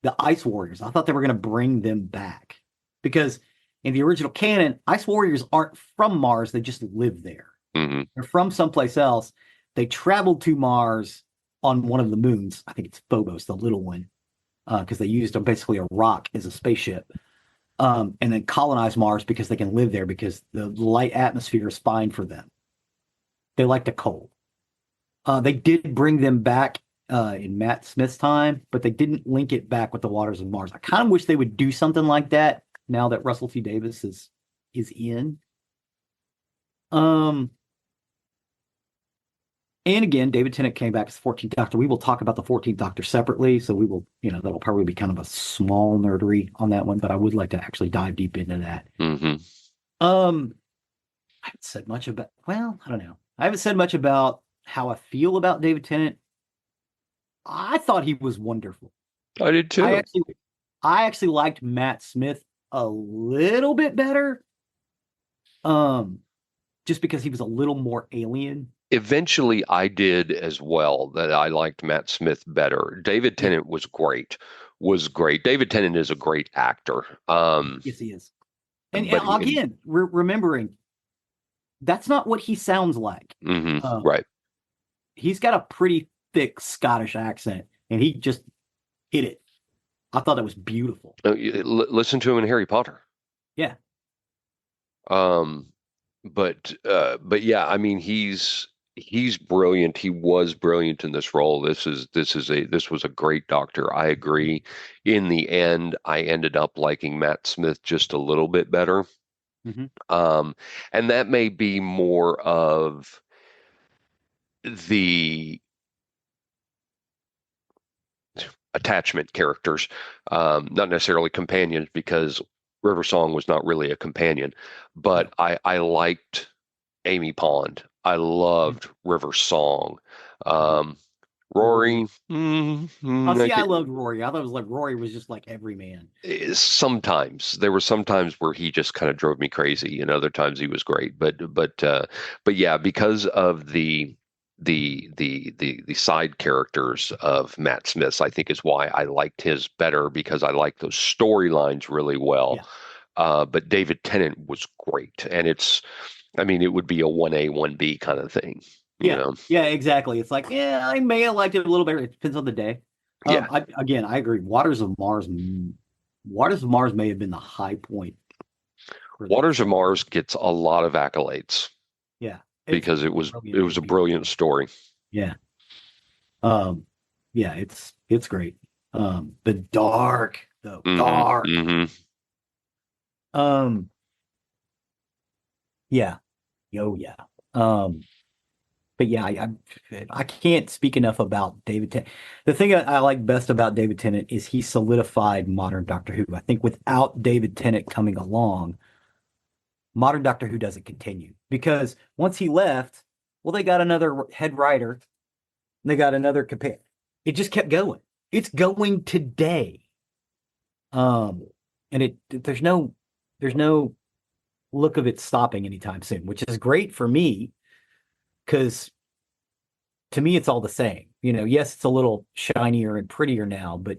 the Ice Warriors. I thought they were going to bring them back because in the original canon, Ice Warriors aren't from Mars; they just live there. Hmm. They're from someplace else. They traveled to Mars on one of the moons. I think it's Phobos, the little one, because they used basically a rock as a spaceship. And then colonize Mars because they can live there because the light atmosphere is fine for them. They like the cold. They did bring them back in Matt Smith's time, but they didn't link it back with the waters of Mars. I kind of wish they would do something like that now that Russell T Davies is in. Um, and again, David Tennant came back as the 14th Doctor. We will talk about the 14th Doctor separately, so we will, that'll probably be kind of a small nerdery on that one, but I would like to actually dive deep into that. Hmm. I haven't said much about, well, I don't know. I haven't said much about how I feel about David Tennant. I thought he was wonderful. I did I too. actually I actually liked Matt Smith a little bit better. Um, just because he was a little more alien. Eventually, I did as well. That I liked Matt Smith better. David Yeah, Tennant was great. Was great. David Tennant is a great actor. yes, he is. And But he, again, remembering that's not what he sounds like. hmm. Um, Right. he's got a pretty thick Scottish accent, and he just hit it. I thought that was beautiful. Listen to him in Harry Potter. Yeah. Um, but yeah, I mean he's brilliant. He was brilliant in this role. This was a great Doctor. I agree. In the end, I ended up liking Matt Smith just a little bit better. Hmm. Um, and that may be more of the attachment characters, not necessarily companions, because River Song was not really a companion, No. but I liked Amy Pond. I loved River Song. Mhm. Um, Rory. Rory, Oh, see, I I loved Rory. I thought it was like Rory was just like every man. sometimes there were some times where he just kind of drove me crazy, and other times he was great. But yeah, because of the side characters of Matt Smith's, I think is why I liked his better, because I liked those storylines really well. Yeah. But David Tennant was great, and I mean, it would be a 1A, 1B kind of thing, you Yeah. know? Yeah, exactly. It's like, yeah, I may have liked it a little bit. It depends on the day. Yeah. I agree. Waters of Mars may have been the high point for that Waters of show. Mars gets a lot of accolades Yeah. It's because it brilliant was a movie. brilliant story. Yeah. Um, yeah, it's great. The dark, though. Hmm. Dark. Hmm. Um, yeah. Yo, yeah. Um, but yeah, I can't speak enough about David Tennant. The thing I like best about David Tennant is he solidified modern Doctor Who. I think without David Tennant coming along, modern Doctor Who doesn't continue because once he left, well, they got another head writer, and they got another companion. It just kept going. It's going today. Um, and there's no look of it stopping anytime soon, which is great for me because to me it's all the same. Yes, it's a little shinier and prettier now, but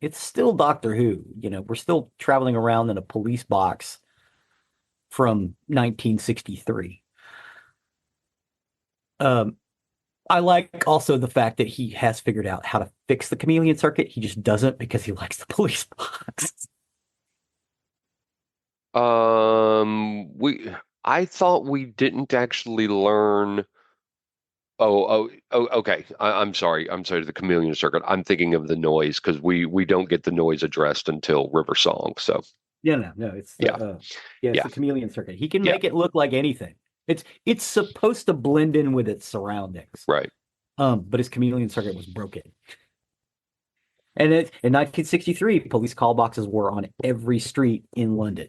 it's still Doctor Who. We're still traveling around in a police box from 1963. Um, I like also the fact that he has figured out how to fix the chameleon circuit. He just doesn't because he likes the police box. I thought we didn't actually learn. Okay. I'm sorry. I'm sorry. The Chameleon Circuit. I'm thinking of the noise, because we don't get the noise addressed until River Song. So Yeah, no, it's yeah, it's yeah, the chameleon circuit. He can yeah. make it look like anything. It's supposed to blend in with its surroundings. Right. But his chameleon circuit was broken. And in 1963, police call boxes were on every street in London,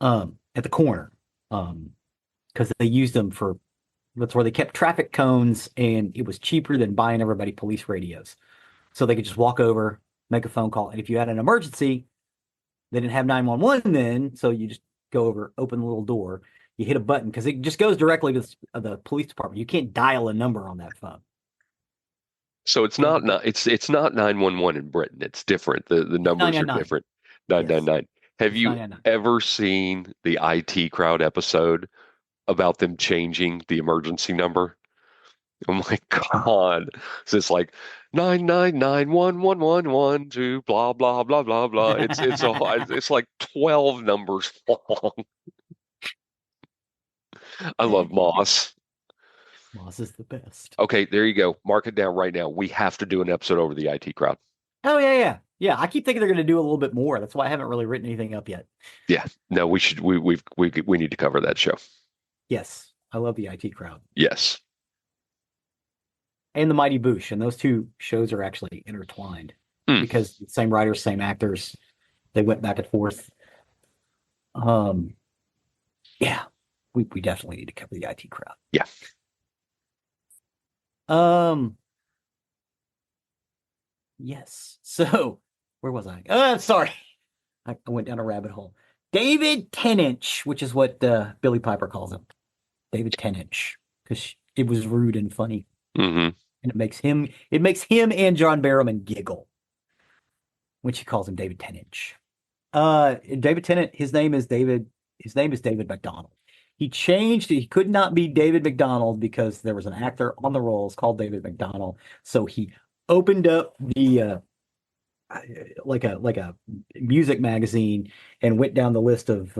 at the corner, because they used them for that's where they kept traffic cones, and it was cheaper than buying everybody police radios. So they could just walk over, make a phone call, and if you had an emergency, they didn't have 911 then, so you just go over, open the little door, you hit a button because it just goes directly to the police department. You can't dial a number on that phone. So And it's not 911 in Britain. It's different. The it's numbers are 999. different. Yes, 999. Have it's you 999. ever seen the IT crowd episode about them changing the emergency number? Oh my God. So it's like 9991111 blah blah blah blah blah. It's like 12 numbers long. I love Moss. Moss is the best. Okay, there you go. Mark it down right now. We have to do an episode over the IT crowd. Oh yeah, yeah, yeah. I keep thinking they're going to do a little bit more. That's why I haven't really written anything up yet. Yeah. No, we should we need to cover that show. Yes, I love the IT crowd Yes. and the Mighty Boosh, and those two shows are actually intertwined Hmm. because same writers, same actors. They went back and forth. Um, yeah, we definitely need to cover the IT crowd. Yeah. Um, yes. So where was I? Sorry, I went down a rabbit hole. David Tennant, which is what Billy Piper calls him, David Tennant, because it was rude and funny, Hmm. and it makes him and John Barrowman giggle when she calls him David Tennant. David Tennant, his name is David McDonald. He changed it. He could not be David McDonald because there was an actor on the rolls called David McDonald. So he opened up the like a music magazine and went down the list of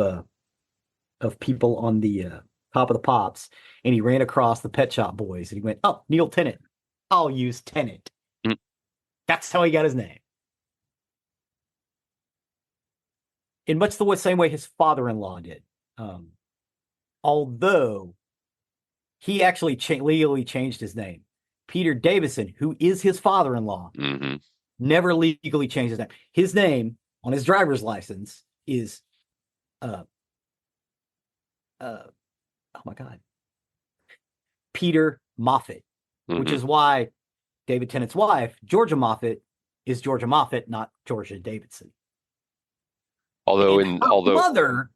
people on the top of the pops, and he ran across the Pet Shop Boys, and he went, "Oh, Neil Tennant. I'll use Tennant." That's how he got his name. In much the same way his father-in-law did. Um, although he actually legally changed his name. Peter Davison, who is his father-in-law, Hmm. Never legally changed his name. His name on his driver's license is uh oh my God, Peter Moffat, which Hmm. is why David Tennant's wife, Georgia Moffat, is Georgia Moffat, not Georgia Davidson. Although, And in her although, mother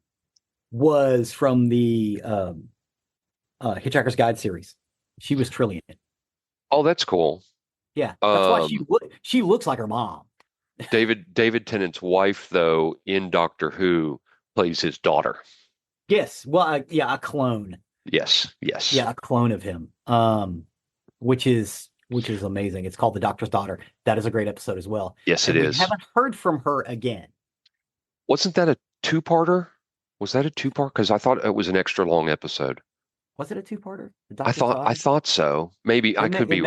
was from the Hitchhiker's Guide series. She was Trillian. oh, that's cool. Yeah, that's why Um, she looks like her mom. David Tennant's wife, though, in Doctor Who, plays his daughter. Yes, well, yeah, a clone. Yes, yes, Yeah, a clone of him. Which is amazing. It's called The Doctor's Daughter. That is a great episode as well. yes, it And we is. haven't heard from her again. Wasn't that a two-parter? Was that a two-part? Because I thought it was an extra long episode. Was it a two-parter? The I Doctor's thought I Daughter? thought so. Maybe It may I have could be been.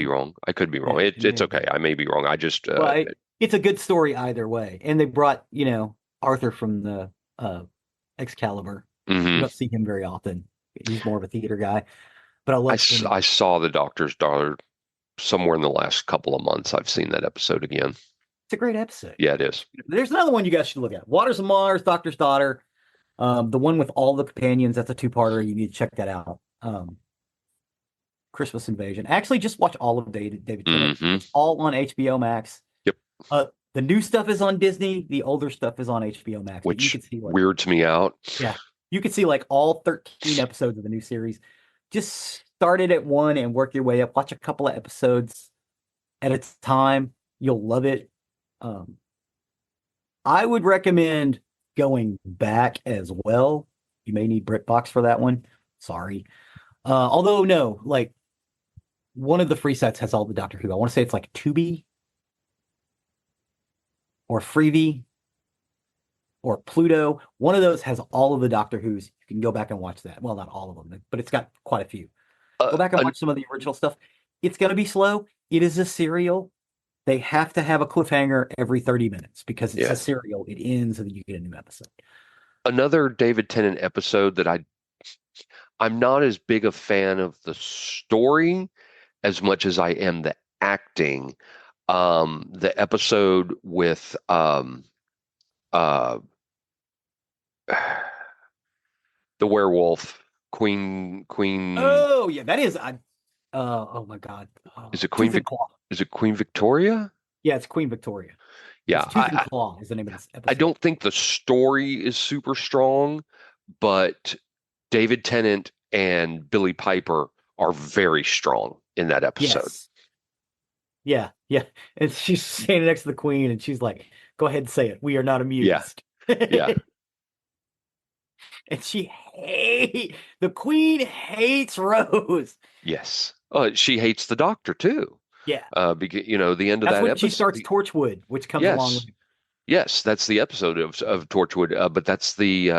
wrong. I could be wrong. Yeah, it may It's have okay. been. I may be wrong. I just Well, it's a good story either way. And they brought, Arthur from the Excalibur. You hmm don't see him very often. He's more of a theater guy. But I love Tenant. I saw the Doctor's Daughter somewhere in the last couple of months. I've seen that episode again. It's a great episode. Yeah, it is. There's another one you guys should look at. Waters of Mars, Doctor's Daughter. The one with all the companions, that's a two-parter. You need to check that out. Christmas Invasion. Actually, just watch all of David Tennant. Hmm. It's all on HBO Max. Yep. The new stuff is on Disney. The older stuff is on HBO Max. But you Which can see weirds me out. yeah, you can see like all 13 episodes of the new series. Just start it at one and work your way up. Watch a couple of episodes at a time. You'll love it. Um, I would recommend going back as well. You may need BritBox for that one. Sorry. Although no, like one of the free sites has all the Doctor Who. I want to say it's like Tubi or Freevee or Pluto. One of those has all of the Doctor Who's. You can go back and watch that. Well, not all of them, but it's got quite a few. Go back and An watch some of the original stuff. It's going to be slow. It is a serial. They have to have a cliffhanger every 30 minutes because it's yeah, a serial. It ends and then you get a new episode. another David Tennant episode that I'm not as big a fan of the story as much as I am the acting. The episode with uh the werewolf Queen Oh, yeah, that is. Oh my God. is it Tooth and Claw. Is it Queen Victoria? Yeah, it's Queen Victoria. Yeah, It's Tooth and Claw is the name of this I episode. don't think the story is super strong, but David Tennant and Billy Piper are very strong in that episode. Yes. Yeah, yeah. And she's standing next to the Queen and she's like, go ahead and say it. We are not Yeah, amused. yeah, And the Queen hates Rose. yes. She hates the Doctor too. Yeah. Because the end of That's that when she episode. starts Torchwood, which comes along Yes, with yes, that's the episode of Torchwood. But that's the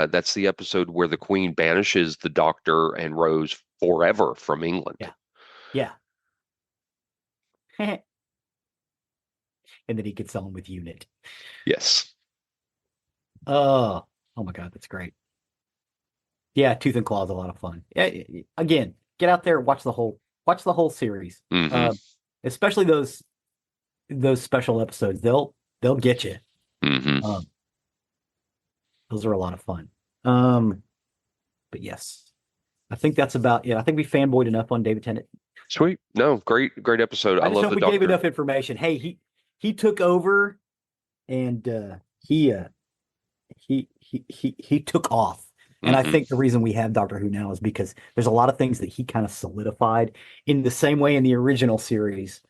episode where the Queen banishes the Doctor and Rose forever from England. yeah. Yeah. And then he gets on with Unit. Yes. Oh my God, that's great. Yeah, Tooth and Claw is a lot of fun. Yeah, again, get out there, watch the whole series. Hmm. Especially those special episodes. They'll get you. Hmm. Um, those are a lot of fun. But yes, I think that's about it. I think we fanboyed enough on David Tennant. Sweet. No, great episode. I I just love hope the we gave Doctor. enough information. Hey, he took over and he took off. And I Hmm. think the reason we have Doctor Who now is because there's a lot of things that he kind of solidified in the same way in the original series,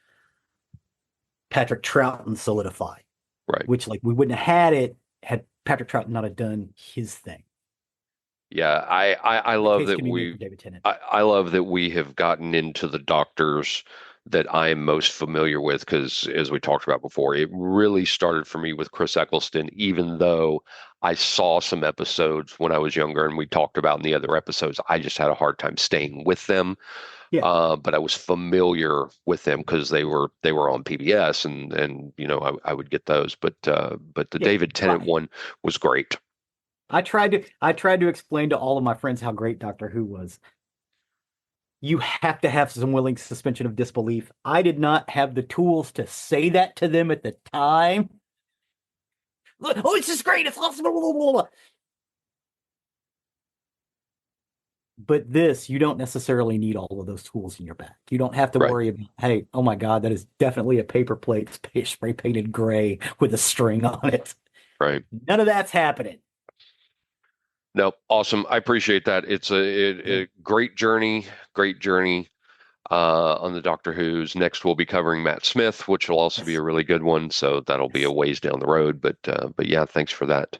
Patrick Troughton solidified, Right. which like we wouldn't have had it had Patrick Troughton not have done his thing. Yeah, I The love case that can be made for David Tennant. I love that we have gotten into the Doctors that I am most familiar with because, as we talked about before, it really started for me with Chris Eccleston, even though I saw some episodes when I was younger and we talked about in the other episodes. I just had a hard time staying with them. Yeah, But I was familiar with them because they were on PBS and I would get those. But the yeah. David Tennant one was great. I tried to explain to all of my friends how great Doctor Who was. You have to have some willing suspension of disbelief. I did not have the tools to say that to them at the time. Oh, it's just great. It's awesome. Blah, blah, blah, blah. But this, you don't necessarily need all of those tools in your back. You don't have to Right, worry about, hey, oh my God, that is definitely a paper plate spray painted gray with a string on it. right. None of that's happening. No, awesome. I appreciate that. It's Yeah. a great journey, great journey on the Doctor Who's. Next, we'll be covering Matt Smith, which will also be a Yes. really good one. So that'll be a Yes. ways down the road. But yeah, thanks for that.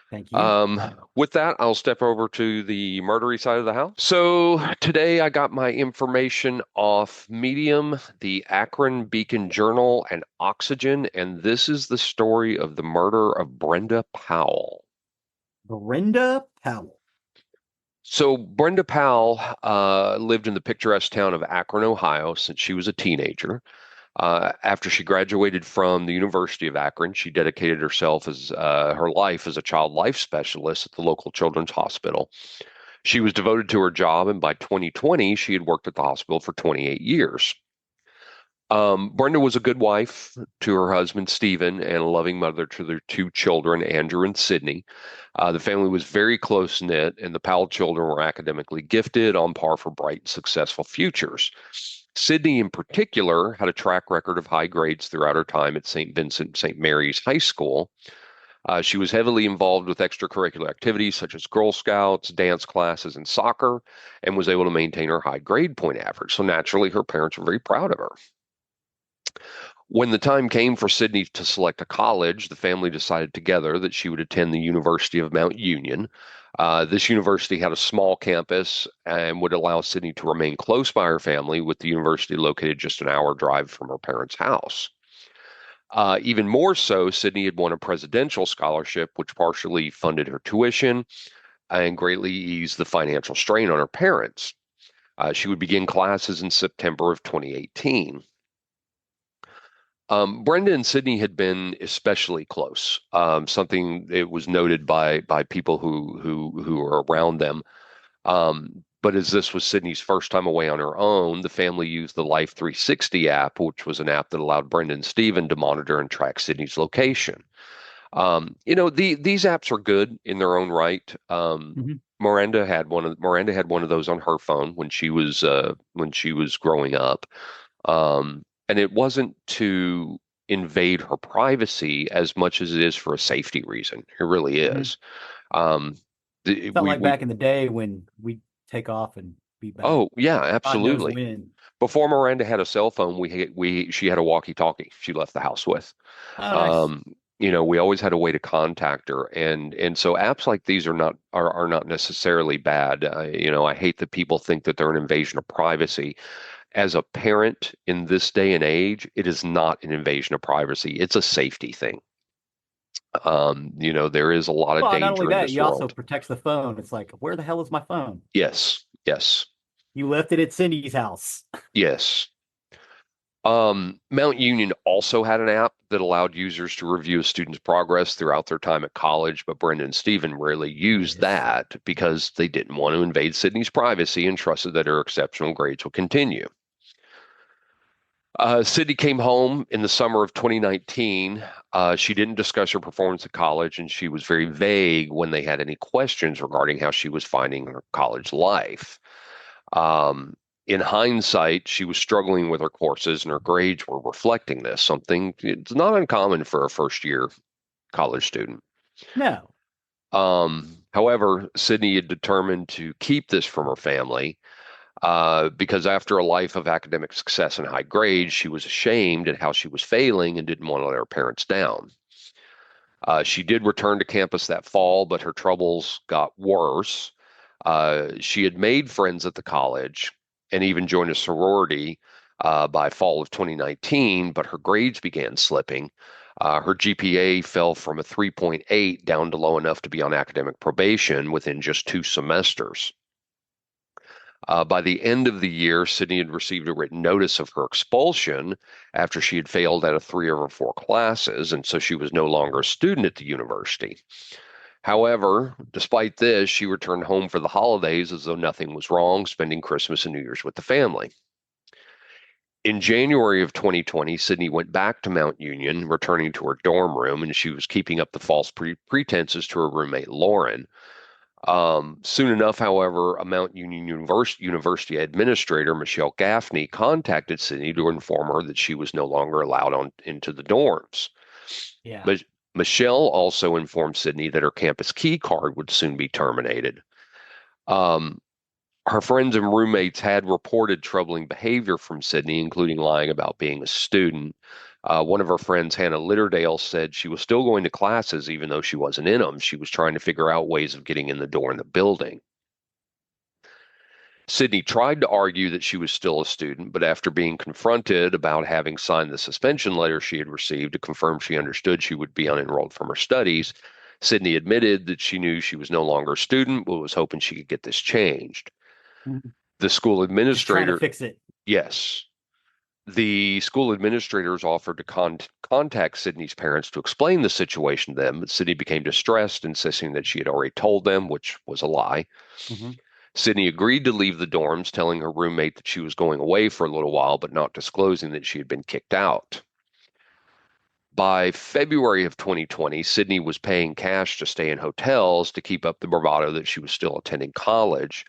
Thank you. With that, I'll step over to the murdery side of the house. So today I got my information off Medium, the Akron Beacon Journal, and Oxygen, and this is the story of the murder of Brenda Powell. Brenda Powell. So Brenda Powell lived in the picturesque town of Akron, Ohio, since she was a teenager. After she graduated from the University of Akron, she dedicated herself as her life as a child life specialist at the local children's hospital. She was devoted to her job, and by 2020, she had worked at the hospital for 28 years. Brenda was a good wife to her husband, Stephen, and a loving mother to their two children, Andrew and Sydney. The family was very close knit, and the Powell children were academically gifted, on par for bright, successful futures. Sydney, in particular, had a track record of high grades throughout her time at St. Vincent St. Mary's High School. She was heavily involved with extracurricular activities such as Girl Scouts, dance classes, and soccer, and was able to maintain her high grade point average. So naturally, her parents were very proud of her. When the time came for Sydney to select a college, the family decided together that she would attend the University of Mount Union. This university had a small campus and would allow Sydney to remain close by her family, with the university located just an hour drive from her parents' house. Even more so, Sydney had won a presidential scholarship, which partially funded her tuition and greatly eased the financial strain on her parents. She would begin classes in September of 2018. Brenda and Sydney had been especially close. Something it was noted by people who were around them. But as this was Sydney's first time away on her own, the family used the Life 360 app, which was an app that allowed Brenda and Stephen to monitor and track Sydney's location. These apps are good in their own right. Mhm. Miranda had one of those on her phone when she was growing up. And it wasn't to invade her privacy as much as it is for a safety reason. It really Mhm. is. Um, It's not like we back in the day when we take off and be back. Oh yeah, God knows absolutely. when. Before Miranda had a cell phone, she had a walkie-talkie she left the house with. Oh, nice. Um, we always had a way to contact her, and so apps like these are not necessarily bad. I hate that people think that they're an invasion of privacy. As a parent in this day and age, it is not an invasion of privacy. It's a safety thing. There is a lot of Well, not only danger in that, this you also world. protects the phone. It's like, where the hell is my phone? Yes, yes, You left it at Cindy's house. yes. Mount Union also had an app that allowed users to review a student's progress throughout their time at college, but Brenda and Stephen rarely used Yes. that because they didn't want to invade Sydney's privacy and trusted that her exceptional grades would continue. Sydney came home in the summer of 2019. She didn't discuss her performance at college, and she was very vague when they had any questions regarding how she was finding her college life. Um, in hindsight, she was struggling with her courses, and her grades were reflecting this, something it's not uncommon for a first year college student. No. However, Sydney had determined to keep this from her family because after a life of academic success and high grades, she was ashamed at how she was failing and didn't want to let her parents down. She did return to campus that fall, but her troubles got worse. She had made friends at the college and even joined a sorority by fall of 2019, but her grades began slipping. Her GPA fell from a 3.8 down to low enough to be on academic probation within just 2 semesters. By the end of the year, Sydney had received a written notice of her expulsion after she had failed out of 3 of her 4 classes, and so she was no longer a student at the university. However, despite this, she returned home for the holidays as though nothing was wrong, spending Christmas and New Year's with the family. In January of 2020, Sydney went back to Mount Union, returning to her dorm room, and she was keeping up the false pretenses to her roommate, Lauren. Soon enough, however, a Mount Union University administrator, Michelle Gaffney, contacted Sydney to inform her that she was no longer allowed on into the dorms. Yeah. But Michelle also informed Sydney that her campus key card would soon be terminated. Um, Her friends and roommates had reported troubling behavior from Sydney, including lying about being a student. One of her friends, Hannah Litterdale, said she was still going to classes even though she wasn't in them. She was trying to figure out ways of getting in the door in the building. Sydney tried to argue that she was still a student, but after being confronted about having signed the suspension letter she had received to confirm she understood she would be unenrolled from her studies, Sydney admitted that she knew she was no longer a student, but was hoping she could get this changed. Mhm. The school Just trying to administrator, fix it. yes, the school administrators offered to contact Sydney's parents to explain the situation to them, but Sydney became distressed, insisting that she had already told them, which was a lie. Hmm. Sydney agreed to leave the dorms, telling her roommate that she was going away for a little while, but not disclosing that she had been kicked out. By February of 2020, Sydney was paying cash to stay in hotels to keep up the bravado that she was still attending college.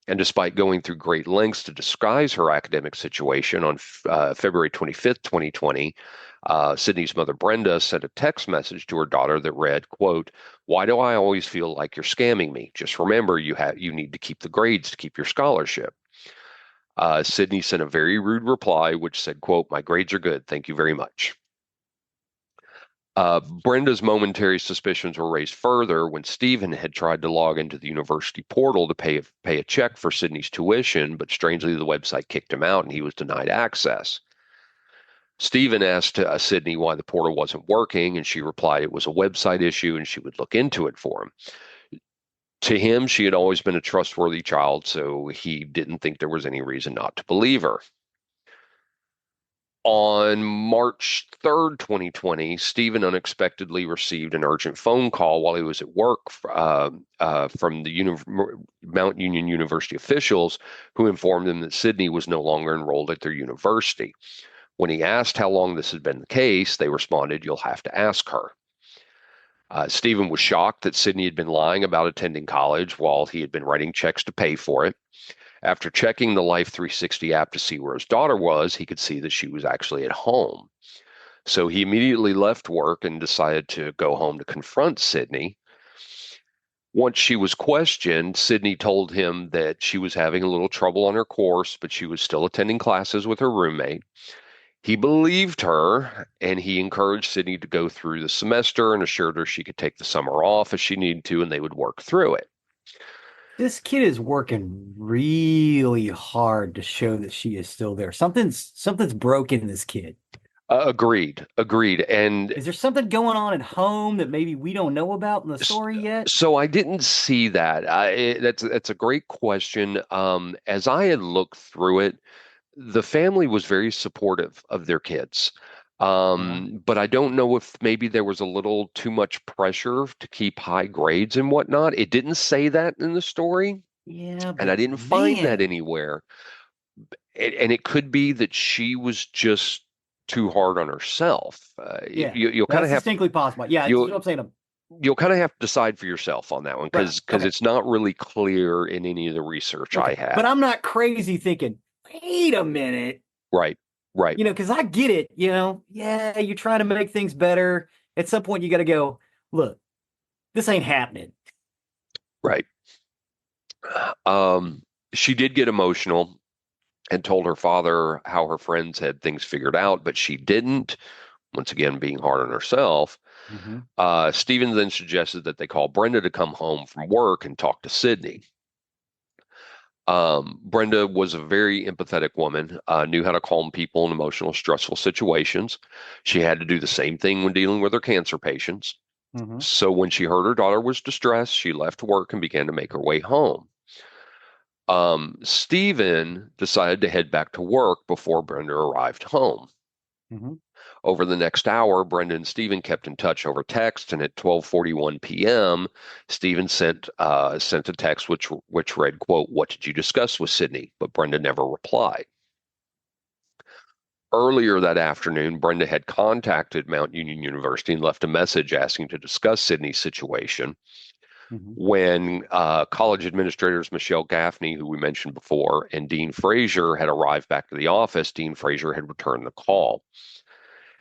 And despite going through great lengths to disguise her academic situation, on February 25th, 2020, Sydney's mother, Brenda, sent a text message to her daughter that read, quote, "Why do I always feel like you're scamming me? Just remember you need to keep the grades to keep your scholarship." Sydney sent a very rude reply, which said, quote, "My grades are good. Thank you very much." Brenda's momentary suspicions were raised further when Stephen had tried to log into the university portal to pay a check for Sydney's tuition, but strangely the website kicked him out and he was denied access. Stephen asked Sydney why the portal wasn't working, and she replied it was a website issue and she would look into it for him. To him, she had always been a trustworthy child, so he didn't think there was any reason not to believe her. On March 3rd, 2020, Stephen unexpectedly received an urgent phone call while he was at work from the Mount Union University officials who informed him that Sydney was no longer enrolled at their university. When he asked how long this had been the case, they responded, "You'll have to ask her." Stephen was shocked that Sydney had been lying about attending college while he had been writing checks to pay for it. After checking the Life 360 app to see where his daughter was, he could see that she was actually at home. So he immediately left work and decided to go home to confront Sydney. Once she was questioned, Sydney told him that she was having a little trouble on her course, but she was still attending classes with her roommate. He believed her, and he encouraged Sydney to go through the semester and assured her she could take the summer off if she needed to, and they would work through it. This kid is working really hard to show that she is still there. Something's broken in this kid. Agreed, agreed. And Is there something going on at home that maybe we don't know about in the story yet? so I didn't see that. That's a great question. As I had looked through it, the family was very supportive of their kids. Uh-huh. But I don't know if maybe there was a little too much pressure to keep high grades and whatnot. It didn't say that in the story, Yeah, and I but didn't find that man, anywhere. And it could be that she was just too hard on herself. yeah, You'll kind that's of have distinctly possible. Yeah, that's you'll what I'm saying. you'll kind of have to decide for yourself on that one Right. because Okay. it's not really clear in any of the research I Okay. had. But I'm not crazy thinking, wait a minute, Right, right, because I get it, yeah, you're trying to make things better. At some point, you got to go, look, this ain't happening. right. Um, she did get emotional and told her father how her friends had things figured out, but she didn't. Once again, being hard on herself. Hmm. Stephen then suggested that they call Brenda to come home from work and talk to Sydney. Brenda was a very empathetic woman, knew how to calm people in emotional, stressful situations. She had to do the same thing when dealing with her cancer patients. Hmm. So when she heard her daughter was distressed, she left work and began to make her way home. Stephen decided to head back to work before Brenda arrived home. Mm-hmm. Over the next hour, Brenda and Stephen kept in touch over text, and at 12:41 p.m., Stephen sent a text which read, quote, "What did you discuss with Sydney?" But Brenda never replied. Earlier that afternoon, Brenda had contacted Mount Union University and left a message asking to discuss Sydney's situation. Mm-hmm. When college administrators Michelle Gaffney, who we mentioned before, and Dean Fraser had arrived back to the office, Dean Fraser had returned the call.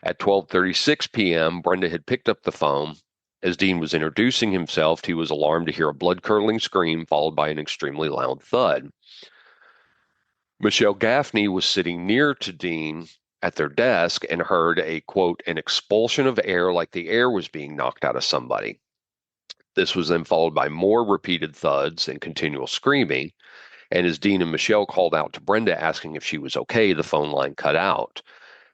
At 12:36 p.m., Brenda had picked up the phone. As Dean was introducing himself, he was alarmed to hear a blood-curdling scream followed by an extremely loud thud. Michelle Gaffney was sitting near to Dean at their desk and heard a, quote, "an expulsion of air like the air was being knocked out of somebody." This was then followed by more repeated thuds and continual screaming. And as Dean and Michelle called out to Brenda asking if she was okay, the phone line cut out.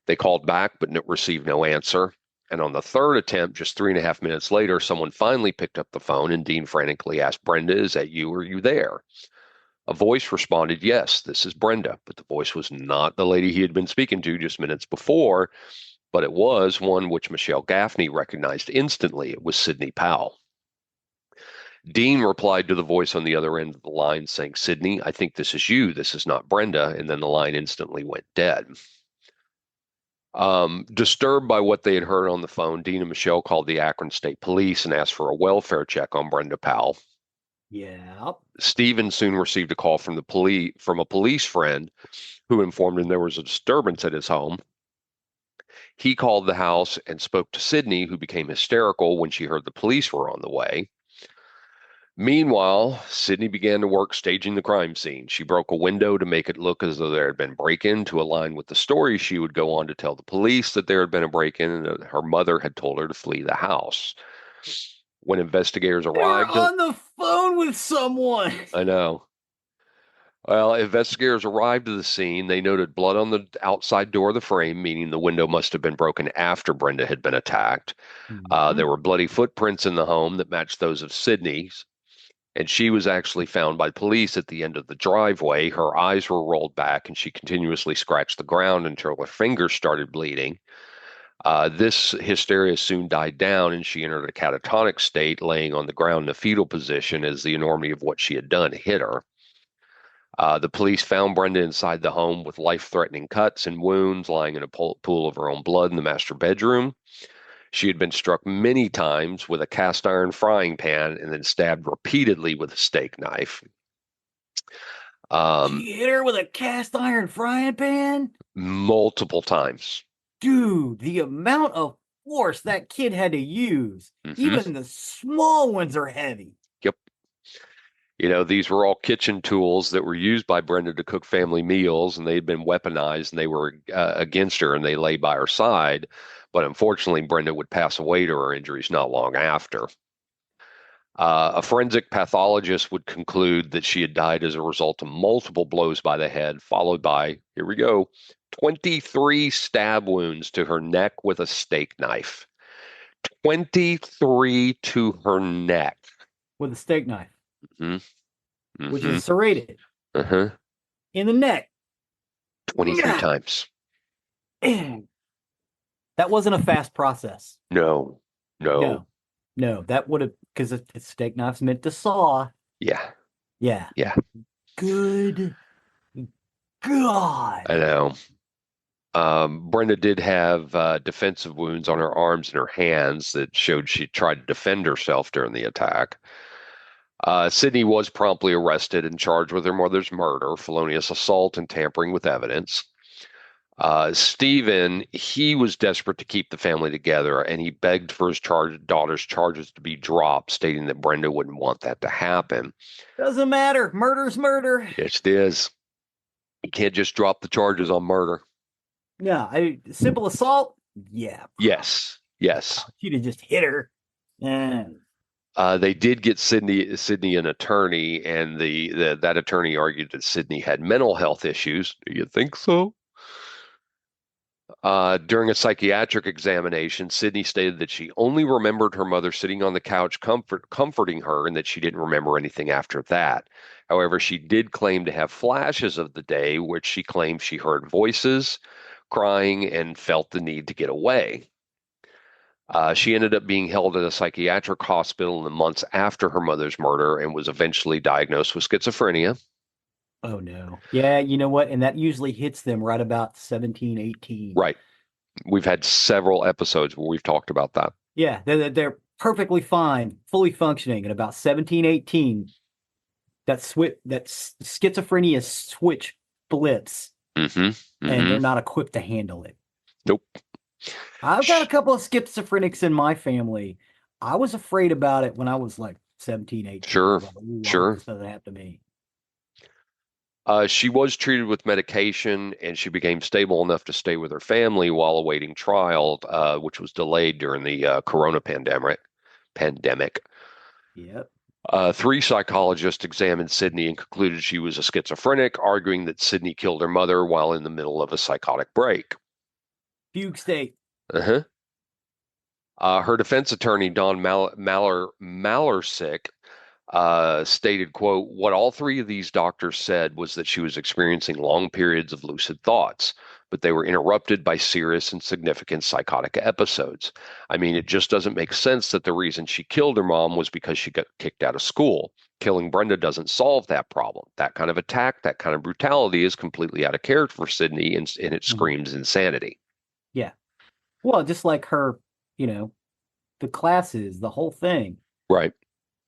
They called back but received no answer. And on the third attempt, just 3.5 minutes later, someone finally picked up the phone and Dean frantically asked Brenda, "Is that you? Are you there?" A voice responded, "Yes, this is Brenda." But the voice was not the lady he had been speaking to just minutes before, but it was one which Michelle Gaffney recognized instantly. It was Sidney Powell. Dean replied to the voice on the other end of the line saying, "Sidney, I think this is you. This is not Brenda." And then the line instantly went dead. Disturbed by what they had heard on the phone, Dean and Michelle called the Akron State Police and asked for a welfare check on Brenda Powell. Yeah. Stephen soon received a call from a police friend who informed him there was a disturbance at his home. He called the house and spoke to Sydney, who became hysterical when she heard the police were on the way. Meanwhile, Sydney began to work staging the crime scene. She broke a window to make it look as though there had been break-in to align with the story. She would go on to tell the police that there had been a break-in and that her mother had told her to flee the house. When investigators They were arrived, on the phone with someone. I know. Well, investigators arrived at the scene. They noted blood on the outside door of the frame, meaning the window must have been broken after Brenda had been attacked. Mm-hmm. There were bloody footprints in the home that matched those of Sydney's. And she was actually found by police at the end of the driveway. Her eyes were rolled back, and she continuously scratched the ground until her fingers started bleeding. This hysteria soon died down, and she entered a catatonic state, laying on the ground in a fetal position as the enormity of what she had done hit her. The police found Brenda inside the home with life-threatening cuts and wounds, lying in a pool of her own blood in the master bedroom. She had been struck many times with a cast iron frying pan and then stabbed repeatedly with a steak knife. She hit her with a cast iron frying pan? Multiple times. Dude, the amount of force that kid had to use, Mm-hmm. even the small ones are heavy. Yep. You know, these were all kitchen tools that were used by Brenda to cook family meals, and they had been weaponized, and they were against her, and they lay by her side. But unfortunately, Brenda would pass away to her injuries not long after. A forensic pathologist would conclude that she had died as a result of multiple blows by the head, followed by, here we go, 23 stab wounds to her neck with a steak knife. 23 to her neck. With a steak knife. Mm-hmm. Which is serrated. Uh-huh. In the neck. 23 times. That wasn't a fast process. No. That would have, because a steak knife's meant to saw. Yeah. Good God. I know. Brenda did have defensive wounds on her arms and her hands that showed she tried to defend herself during the attack. Sydney was promptly arrested and charged with her mother's murder, felonious assault, and tampering with evidence. Stephen, he was desperate to keep the family together, and he begged for his daughter's charges to be dropped, stating that Brenda wouldn't want that to happen. Doesn't matter. Murder's murder. Yes, it is. You can't just drop the charges on murder. Yeah, simple assault? Yeah. Yes. She'd have just hit her. They did get Sydney an attorney, and that attorney argued that Sydney had mental health issues. Do you think so? During a psychiatric examination, Sydney stated that she only remembered her mother sitting on the couch comforting her, and that she didn't remember anything after that. However, she did claim to have flashes of the day, which she claimed she heard voices, crying and felt the need to get away. She ended up being held at a psychiatric hospital in the months after her mother's murder and was eventually diagnosed with schizophrenia. Oh no. Yeah, you know what? And that usually hits them right about 17, 18. Right. We've had several episodes where we've talked about that. Yeah, they're perfectly fine, fully functioning. At about 17, 18, that schizophrenia switch blips, Mm-hmm. and Mm-hmm. they're not equipped to handle it. Nope. I've got a couple of schizophrenics in my family. I was afraid about it when I was like 17, 18. I Sure. was like, ooh, I hope Sure. this doesn't happen to me. She was treated with medication and she became stable enough to stay with her family while awaiting trial, which was delayed during the corona pandemic. Yep. Three psychologists examined Sydney and concluded she was a schizophrenic, arguing that Sydney killed her mother while in the middle of a psychotic break. Fugue state. Uh-huh. Her defense attorney, Don Malarsick, stated, quote, what all three of these doctors said was that she was experiencing long periods of lucid thoughts, but they were interrupted by serious and significant psychotic episodes. I mean, it just doesn't make sense that the reason she killed her mom was because she got kicked out of school. Killing Brenda doesn't solve that problem. That kind of attack, that kind of brutality is completely out of character for Sydney, and it screams insanity. Yeah. Well, just like her, you know, the classes, the whole thing. Right.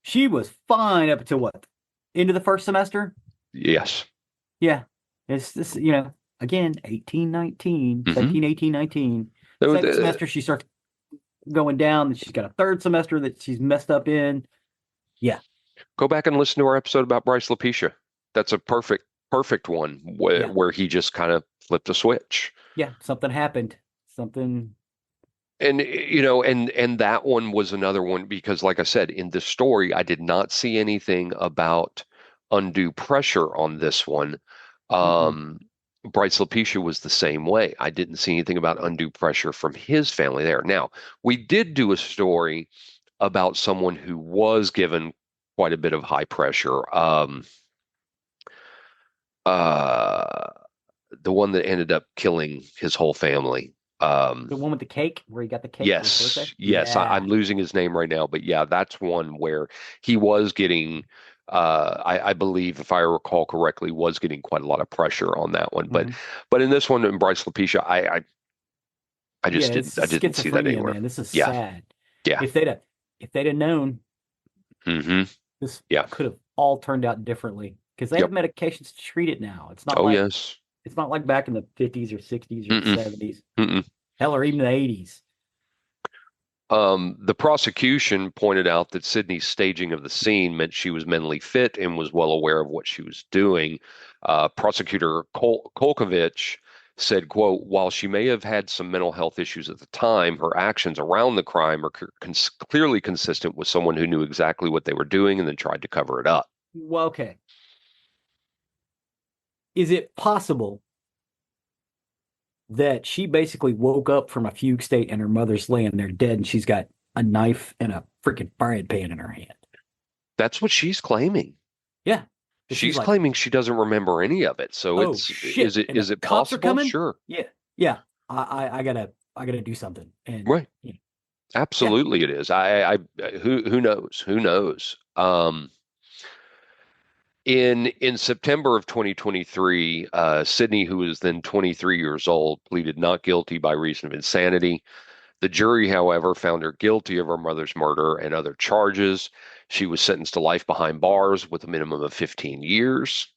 She was fine up until what? Into the first semester? Yes. Yeah. It's this, again, 18, 19, Mm-hmm. 17, 18, 19. Second semester, she starts going down. She's got a third semester that she's messed up in. Yeah. Go back and listen to our episode about Bryce Lapisha. That's a perfect one where he just kind of flipped a switch. Yeah. Something happened. Something. And and that one was another one because, like I said, in this story, I did not see anything about undue pressure on this one. Bryce Lapisha was the same way. I didn't see anything about undue pressure from his family there. Now, we did do a story about someone who was given quite a bit of high pressure. The one that ended up killing his whole family. The one with the cake, where he got the cake for his birthday? Yes. Yeah. I'm losing his name right now, but yeah, that's one where he was getting, I believe, if I recall correctly, was getting quite a lot of pressure on that one. But in this one, in Bryce Lapisha, I just didn't see that anywhere. Man, this is Yeah. sad. Yeah. If they'd have known, this could have all turned out differently because they have medications to treat it now. It's not yes. It's not like back in the 50s or 60s or 70s. Mm-mm. Hell, or even the 80s. The prosecution pointed out that Sydney's staging of the scene meant she was mentally fit and was well aware of what she was doing. Prosecutor Kolkovich said, quote, while she may have had some mental health issues at the time, her actions around the crime are clearly consistent with someone who knew exactly what they were doing and then tried to cover it up. Well, okay. Is it possible that she basically woke up from a fugue state and her mother's laying there dead and she's got a knife and a freaking frying pan in her hand? That's what she's claiming. Yeah. She's claiming she doesn't remember any of it. So shit. Is it possible? Sure. Yeah. Yeah. I gotta do something. And right. Absolutely it is. Who knows? Who knows? In September of 2023, Sydney, who was then 23 years old, pleaded not guilty by reason of insanity. The jury, however, found her guilty of her mother's murder and other charges. She was sentenced to life behind bars with a minimum of 15 years.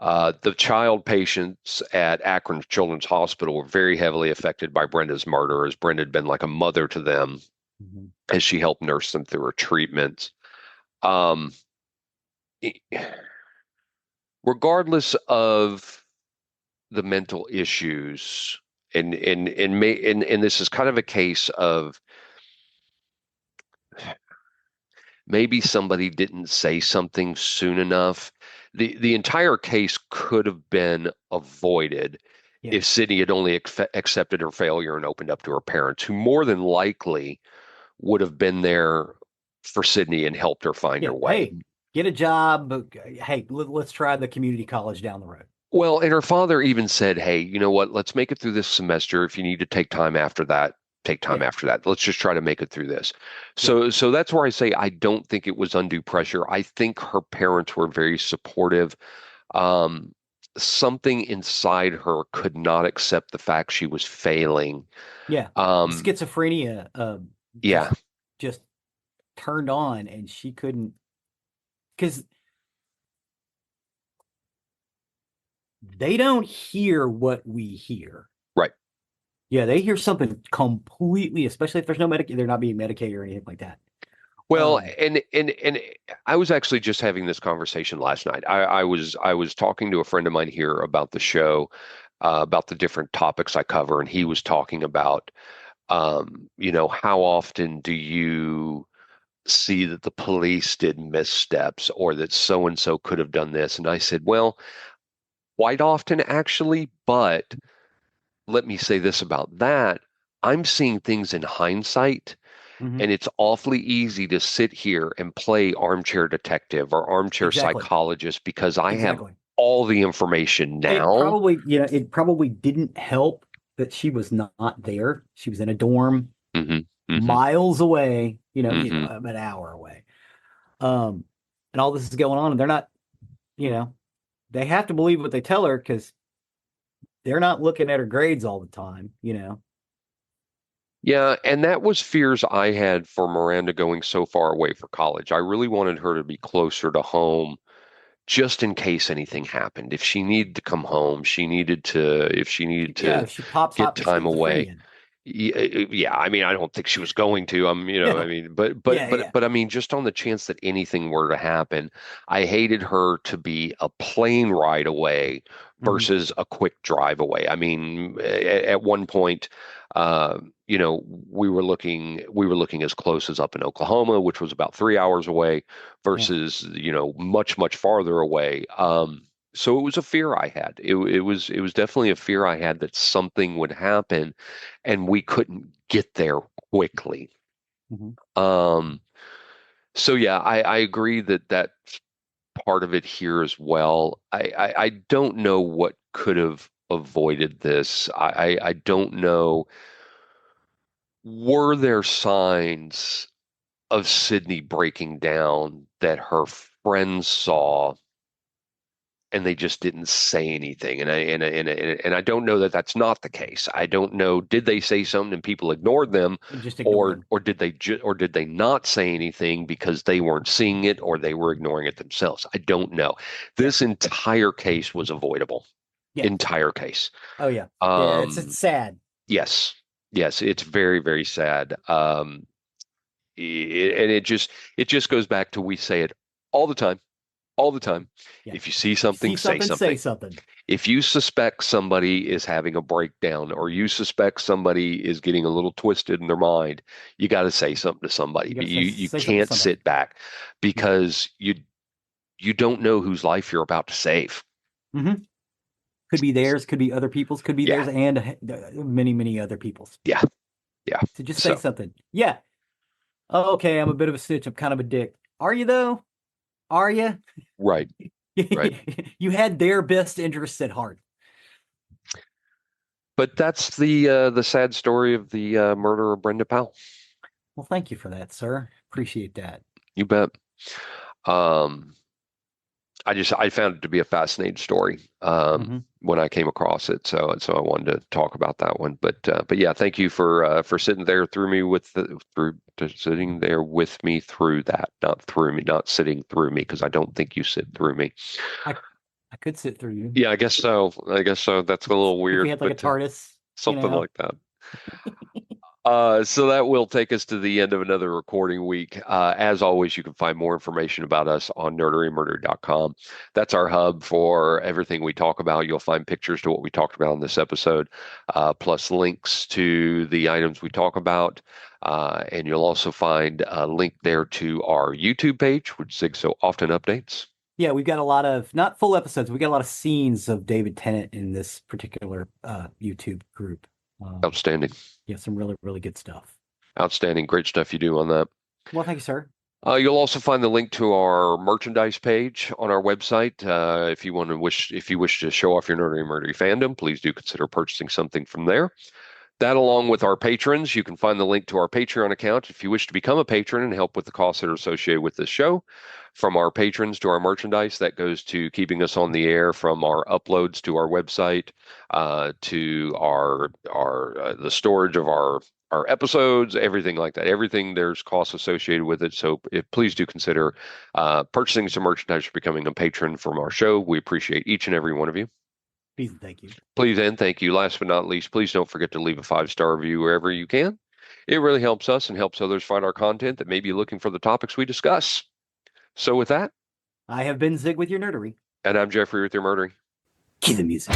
The child patients at Akron Children's Hospital were very heavily affected by Brenda's murder, as Brenda had been like a mother to them as she helped nurse them through her treatment. Regardless of the mental issues, and this is kind of a case of maybe somebody didn't say something soon enough. The entire case could have been avoided if Sydney had only accepted her failure and opened up to her parents, who more than likely would have been there for Sydney and helped her find her way. Hey, get a job. Hey, let's try the community college down the road. Well, and her father even said, "Hey, you know what? Let's make it through this semester. If you need to take time after that, take time Yeah, after that. Let's just try to make it through this." yeah, So that's where I say I don't think it was undue pressure. I think her parents were very supportive. Um, Something inside her could not accept the fact she was failing. yeah. The Um, schizophrenia yeah, just turned on, and she couldn't, because they don't hear what we hear. right. Yeah, they hear something completely, especially if there's no medic, they're not being medicated or anything like that. Well, Um, and I was actually just having this conversation last night. I was talking to a friend of mine here about the show, about the different topics I cover, and he was talking about, how often do you see that the police did missteps or that so and so could have done this? And I said, well, quite often actually, but let me say this about that. I'm seeing things in hindsight. mhm, And it's awfully easy to sit here and play armchair detective or armchair exactly, psychologist because I have exactly. all the information And now. it probably didn't help that she was not there. She was in a dorm Hmm. Hmm. miles away, Hmm. an hour away. Um, and all this is going on, and they're not, you know, they have to believe what they tell her because they're not looking at her grades all the time. Yeah, and that was fears I had for Miranda going so far away for college. I really wanted her to be closer to home just in case anything happened. If she needed to come home, if she needed Yeah, to if she pops get out with time away. schizophrenia. Yeah, I mean, I don't think she was going to. I No. mean, but but Yeah, but yeah. but I mean, just on the chance that anything were to happen, I hated her to be a plane ride away Hmm. versus a quick drive away. I mean, at one point, we were looking as close as up in Oklahoma, which was about 3 hours away, Yeah. versus much much farther away. So it was a fear I had. It was definitely a fear I had that something would happen and we couldn't get there quickly. Hmm. Um, so yeah, I agree that that's part of it here as well. I don't know what could have avoided this. I don't know. Were there signs of Sydney breaking down that her friends saw and they just didn't say anything? And I don't know that that's not the case. I don't know. Did they say something and people ignored them, And just ignore or them. did they not say anything because they weren't seeing it or they were ignoring it themselves? I don't know. Yeah. This entire case was avoidable. Yeah. Entire case. Oh yeah. Yeah. It's Um, sad. yes, yes, it's very very sad. And it just goes back to we say it all the time, all the time. Yeah. If you see You see something, say something, say something. something. If you suspect somebody is having a breakdown or you suspect somebody is getting a little twisted in their mind, you got to say something to somebody. You got But to you say something to can't somebody. sit back No. because you don't know whose life you're about to save. Hmm. Could be theirs, could be other people's, could be Yeah, theirs, and many, many other people's. yeah, yeah. So just say So something. Yeah. Oh, okay, I'm a bit of a snitch. I'm kind of a dick. Are you though? Are you? right, right. You had their best interests at heart. But that's the sad story of the murder of Brenda Powell. Well, thank you for that, sir. Appreciate that. You bet. Um, I found it to be a fascinating story Hmm. when I came across it. So I wanted to talk about that one. But yeah, thank you for sitting there through me with the, through sitting there with me through that, not through me, not sitting through me, because I don't think you sit through me. I I could sit through you Yeah, I guess so. I guess so. That's a little if we weird, had like a but TARDIS, you something know. like that. So that will take us to the end of another recording week. As always, you can find more information about us on nerdarymurder.com. That's our hub for everything we talk about. You'll find pictures to what we talked about in this episode, plus links to the items we talk about. And you'll also find a link there to our YouTube page, which Sig so often updates. Yeah, we've got a lot of not full episodes. We got a lot of scenes of David Tennant in this particular YouTube group. Um, Outstanding. yeah, some really, really good stuff. Outstanding. Great stuff you do on that. Well, thank you, sir. You'll also find the link to our merchandise page on our website. If you wish to show off your nerdy and murdery fandom, please do consider purchasing something from there. That, along with our patrons, you can find the link to our Patreon account if you wish to become a patron and help with the costs that are associated with this show. From our patrons to our merchandise, that goes to keeping us on the air, from our uploads to our website, to our the storage of our episodes, everything like that. Everything, there's costs associated with it. So please do consider purchasing some merchandise or becoming a patron from our show. We appreciate each and every one of you. Please and thank you. Please and thank you. Last but not least, please don't forget to leave a 5-star review wherever you can. It really helps us and helps others find our content that may be looking for the topics we discuss. So with that, I have been Zig with your nerdery. and I'm Geoffrey with your murdering. Cue the music.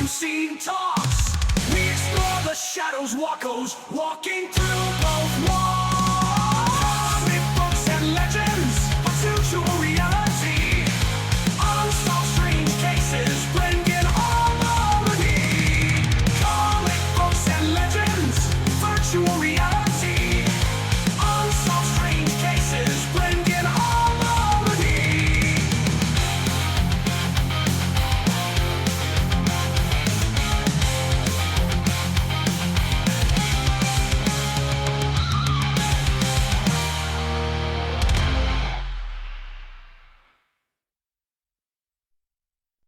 Scene talks. We explore the shadows, walkers walking through both